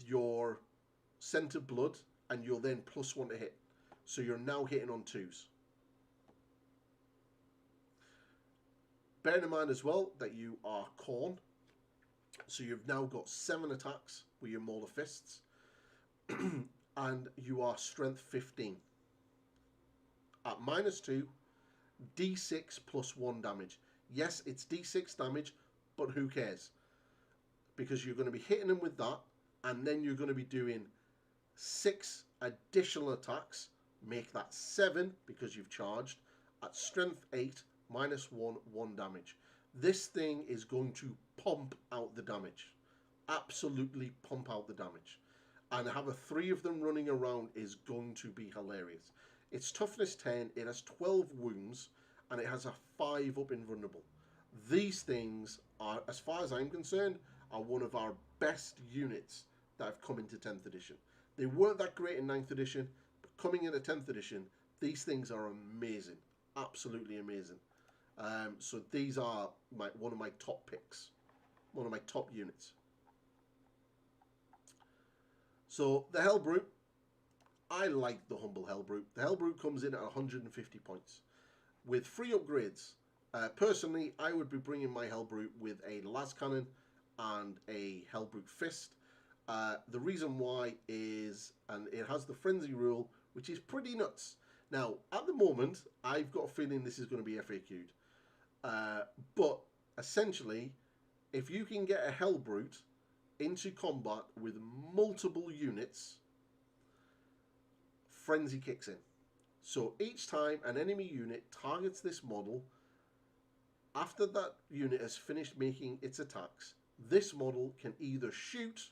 your center blood, and you'll then +1 to hit. So you're now hitting on 2s. Bear in mind as well that you are Khorne, so you've now got 7 attacks with your Mauler Fists, and you are Strength 15. At -2, D6 +1 damage. Yes, it's D6 damage, but who cares? Because you're going to be hitting them with that, and then you're going to be doing 6 additional attacks. Make that 7 because you've charged at Strength 8 -1, 1 damage. This thing is going to pump out the damage. Absolutely pump out the damage. And have a 3 of them running around is going to be hilarious. It's toughness 10, it has 12 wounds, and it has a 5 up invulnerable. These things are, as far as I'm concerned, are one of our best units that have come into 10th edition. They weren't that great in 9th edition, but coming into 10th edition, these things are amazing. absolutely amazing. So these are one of my top picks, one of my top units. So the Hellbrute, I like the Humble Hellbrute. The Hellbrute comes in at 150 points with 3 upgrades. Personally, I would be bringing my Hellbrute with a las cannon and a Hellbrute fist. The reason why is, and it has the frenzy rule, which is pretty nuts. Now, at the moment, I've got a feeling this is going to be FAQ'd. But essentially, if you can get a Hellbrute into combat with multiple units, frenzy kicks in. So each time an enemy unit targets this model, after that unit has finished making its attacks, this model can either shoot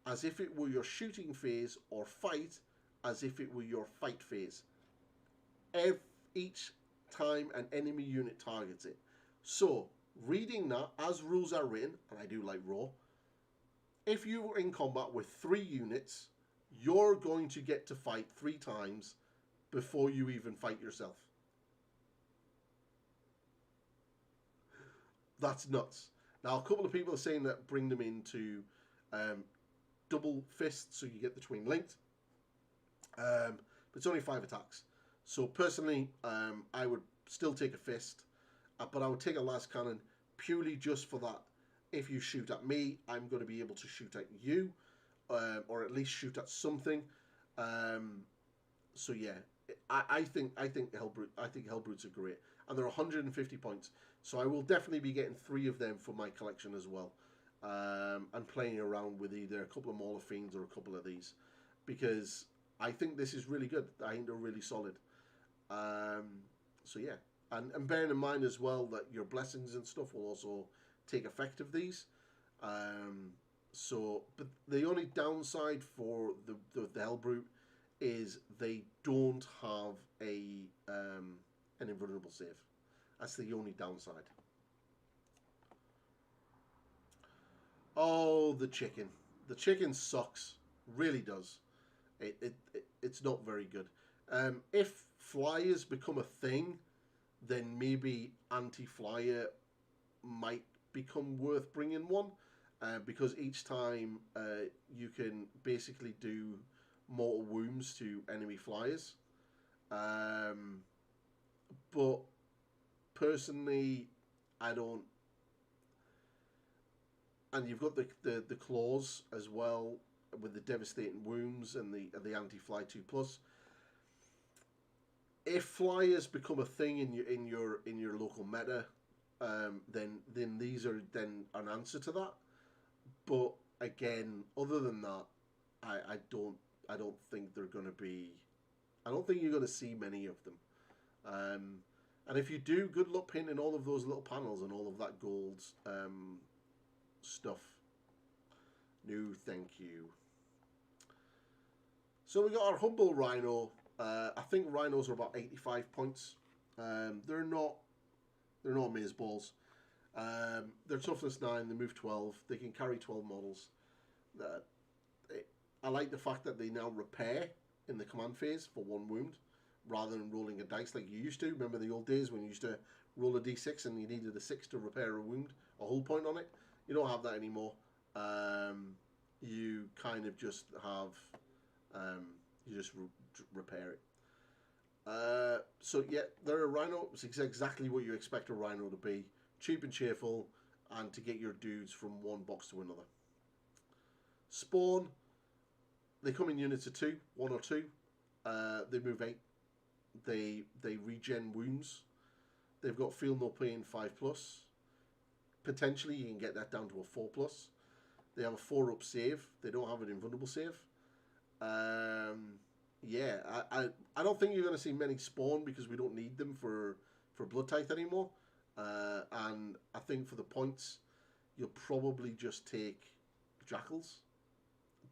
as if it were your shooting phase or fight as if it were your fight phase. Each time an enemy unit targets it. So, reading that as rules are written, and I do like raw, if you were in combat with 3 units, you're going to get to fight 3 times before you even fight yourself. That's nuts. Now, a couple of people are saying that bring them into double fists, so you get the twin linked. But it's only 5 attacks. So personally, I would still take a fist, but I would take a las cannon purely just for that. If you shoot at me, I'm going to be able to shoot at you, or at least shoot at something. So yeah, I think Hellbrutes are great, and they're 150 points. So I will definitely be getting 3 of them for my collection as well, and playing around with either a couple of Mauler Fiends or a couple of these, because I think this is really good. I think they're really solid. So yeah, and bearing in mind as well that your blessings and stuff will also take effect of these. But the only downside for the Hellbrute is they don't have an invulnerable save. That's the only downside. Oh, the chicken. The chicken sucks. Really does. It's not very good. If flyers become a thing, then maybe anti-flyer might become worth bringing one, because each time you can basically do mortal wounds to enemy flyers. But personally, I don't. And you've got the claws as well with the devastating wounds and the anti-fly 2+. If flyers become a thing in your local meta, then these are then an answer to that. But again, other than that, I don't think they're going to be. I don't think you're going to see many of them. And if you do, good luck painting all of those little panels and all of that gold stuff. No, thank you. So we got our humble rhino. I think rhinos are about 85 points. They're not maze balls. They're toughness 9. They move 12. They can carry 12 models. I like the fact that they now repair in the command phase for 1 wound, rather than rolling a dice like you used to. Remember the old days when you used to roll a d6 and you needed a 6 to repair a wound, a hull point on it? You don't have that anymore. You kind of just have, you just repair it. So yeah, they're a rhino. It's exactly what you expect a rhino to be. Cheap and cheerful, and to get your dudes from one box to another. Spawn, they come in units of 2, 1 or 2. They move 8. They regen wounds. They've got feel no pain 5+. Potentially you can get that down to a 4+. They have a 4-up save. They don't have an invulnerable save. Yeah, I don't think you're going to see many spawn because we don't need them for Blood Tithe anymore. And I think for the points, you'll probably just take Jackals.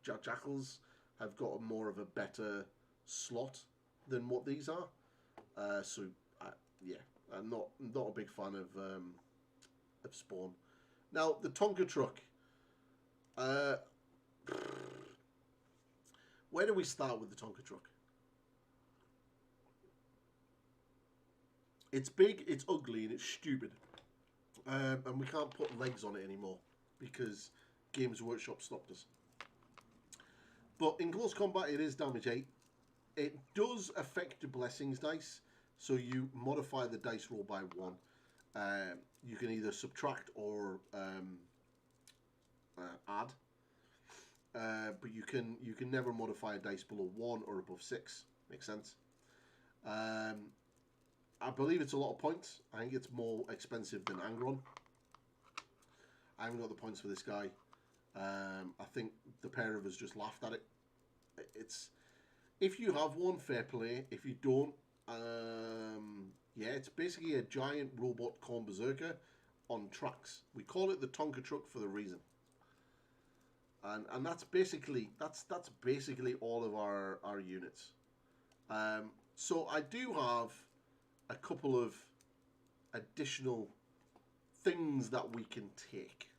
Jackals have got more of a better slot than what these are. Yeah, I'm not a big fan of spawn. Now the Tonka truck. Where do we start with the Tonka truck? It's big, it's ugly, and it's stupid. And we can't put legs on it anymore because Games Workshop stopped us. But in close combat, it is damage 8. It does affect the blessings dice, so you modify the dice roll by 1. You can either subtract or add, but you can never modify a dice below 1 or above 6. Makes sense. I believe it's a lot of points. I think it's more expensive than Angron. I haven't got the points for this guy. I think the pair of us just laughed at it. It's, if you have one, fair play. If you don't, yeah, it's basically a giant robot Khorne Berserker on tracks. We call it the Tonka truck for the reason. And that's basically all of our units. So I do have a couple of additional things that we can take,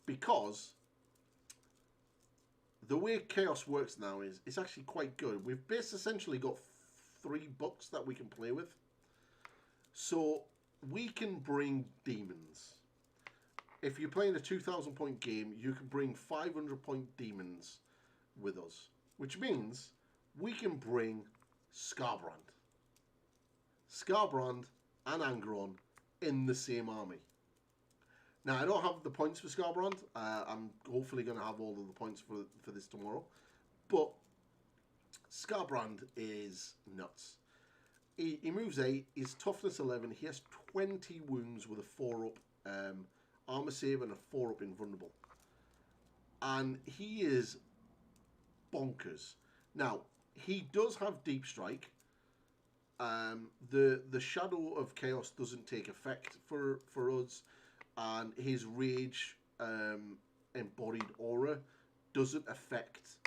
because the way Chaos works now is it's actually quite good. We've essentially got 3 books that we can play with. So we can bring demons. If you're playing a 2,000 point game, you can bring 500 point demons with us, which means we can bring Skarbrand. Skarbrand and Angron in the same army. Now, I don't have the points for Skarbrand. I'm hopefully going to have all of the points for this tomorrow. But Skarbrand is nuts. He moves 8. His toughness 11. He has 20 wounds with a 4-up armor save and a 4-up invulnerable. And he is bonkers. Now, he does have deep strike. The shadow of chaos doesn't take effect for us, and his rage embodied aura doesn't affect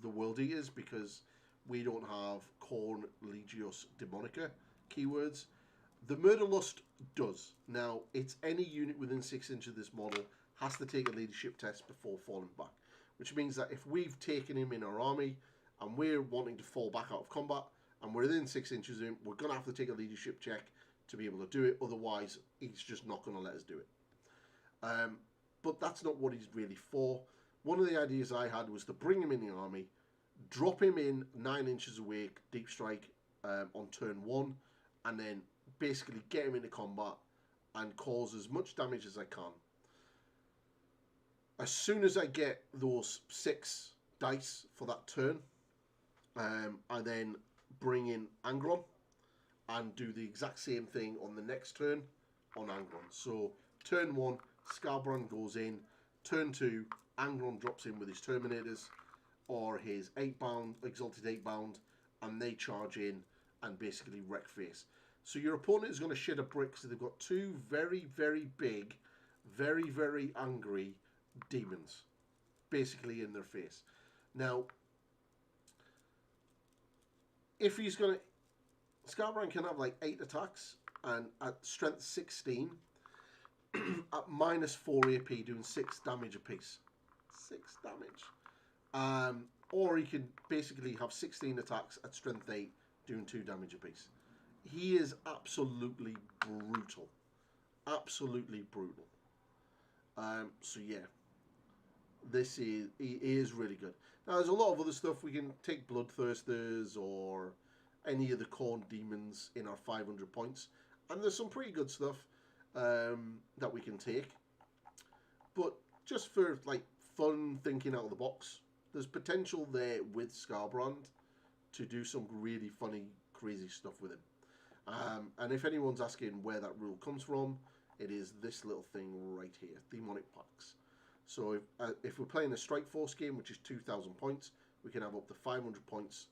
the world eaters because we don't have Khorne Legios Demonica keywords. The Murderlust does. Now, it's any unit within 6 inches of this model has to take a leadership test before falling back, which means that if we've taken him in our army and we're wanting to fall back out of combat and we're within 6 inches of him, we're going to have to take a leadership check to be able to do it. Otherwise, he's just not going to let us do it. But that's not what he's really for. One of the ideas I had was to bring him in the army, drop him in 9 inches away, deep strike on turn 1, and then basically get him into combat and cause as much damage as I can. As soon as I get those 6 dice for that turn, I then bring in Angron and do the exact same thing on the next turn on Angron. So turn 1, Skarbrand goes in. Turn 2, Angron drops in with his Terminators or his 8-bound, Exalted 8-bound, and they charge in and basically wreck face. So your opponent is going to shit a brick, so they've got 2 very, very big, very, very angry demons basically in their face. Now, if he's going to... Skarbrand can have like 8 attacks, and at strength 16, at minus 4 AP, doing 6 damage apiece. 6 damage. Or he can basically have 16 attacks at strength 8, doing 2 damage apiece. He is absolutely brutal. Absolutely brutal. So yeah. He is really good. Now there's a lot of other stuff. We can take Bloodthirsters or any of the Khorne demons in our 500 points. And there's some pretty good stuff that we can take. But just for like fun thinking out of the box, there's potential there with Skarbrand to do some really funny, crazy stuff with him. And if anyone's asking where that rule comes from, it is this little thing right here, Demonic Pacts. So if we're playing a Strike Force game, which is 2,000 points, we can have up to 500 points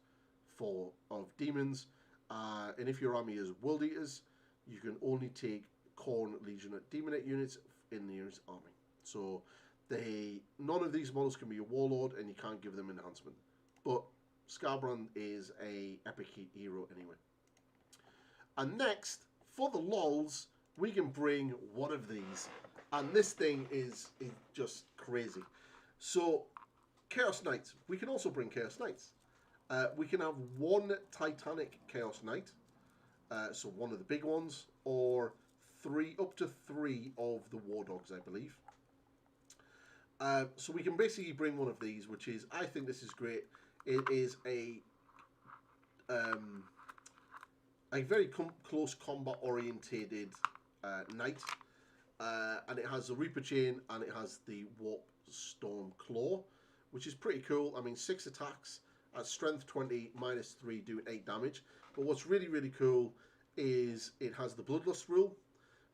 of demons. And if your army is World Eaters, you can only take Khorne Legionate Demonate units in the army. So none of these models can be a Warlord, and you can't give them enhancement. But Skarbrand is a epic hero anyway. And next, for the lols, we can bring one of these. And this thing is just crazy. So, Chaos Knights. We can also bring Chaos Knights. We can have 1 Titanic Chaos Knight. so one of the big ones, or up to three of the war dogs, I believe. So we can basically bring one of these, which is, I think this is great. It is a very close combat orientated knight, and it has the Reaper Chain and it has the Warp Storm Claw, which is pretty cool. I mean, 6 attacks at strength 20, -3, doing 8 damage. But what's really, really cool is it has the Bloodlust rule.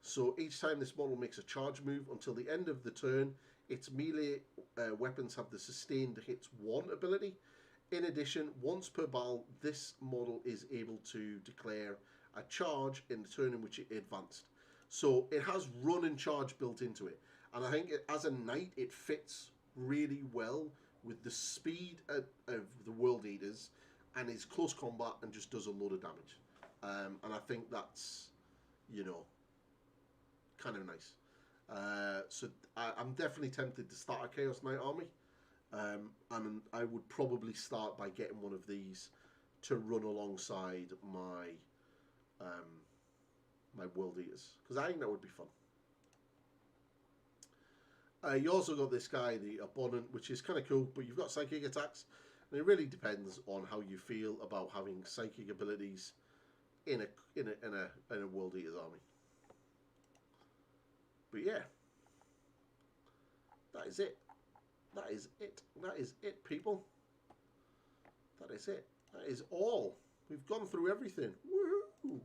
So each time this model makes a charge move until the end of the turn, its melee weapons have the sustained hits 1 ability. In addition, once per battle, this model is able to declare a charge in the turn in which it advanced. So it has run and charge built into it. And I think as a knight, it fits really well with the speed of the World Eaters and his close combat, and just does a load of damage. And I think that's, you know, kind of nice. So I'm definitely tempted to start a Chaos Knight army. And I would probably start by getting one of these to run alongside my my World Eaters, because I think that would be fun. You also got this guy, the Abhorrent, which is kind of cool, but you've got psychic attacks, and it really depends on how you feel about having psychic abilities in a World Eaters army. But yeah, that is it. That is it. That is it, people. That is it. That is all. We've gone through everything. Woohoo!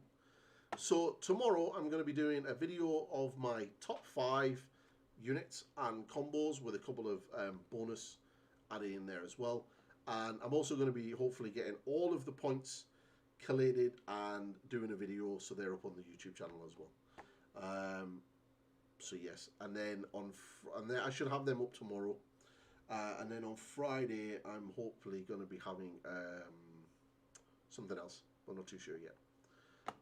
So tomorrow I'm going to be doing a video of my top 5 units and combos with a couple of bonus added in there as well. And I'm also going to be hopefully getting all of the points collated and doing a video, so they're up on the YouTube channel as well. So yes, and then I should have them up tomorrow. And then on Friday, I'm hopefully going to be having something else. I'm not too sure yet.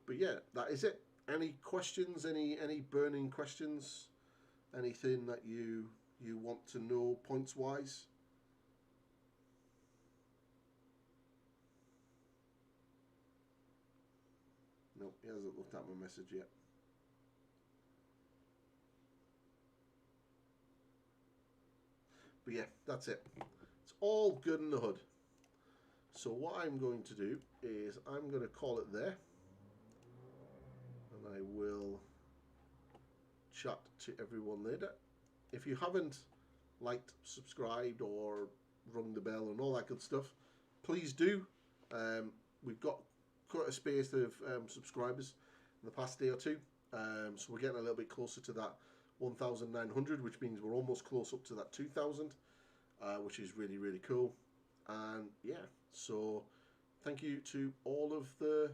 But yeah, that is it. Any questions? Any burning questions? Anything that you want to know points wise? Nope, he hasn't looked at my message yet. But yeah, that's it. It's all good in the hood. So what I'm going to do is I'm going to call it there. And I will chat to everyone later. If you haven't liked, subscribed, or rung the bell and all that good stuff, please do. We've got quite a space of subscribers in the past day or two. So we're getting a little bit closer to that 1,900, which means we're almost close up to that 2,000, which is really, really cool. And yeah, so thank you to all of the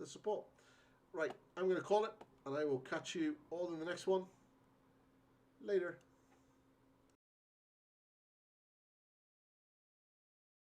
support. Right, I'm going to call it, and I will catch you all in the next one. Later.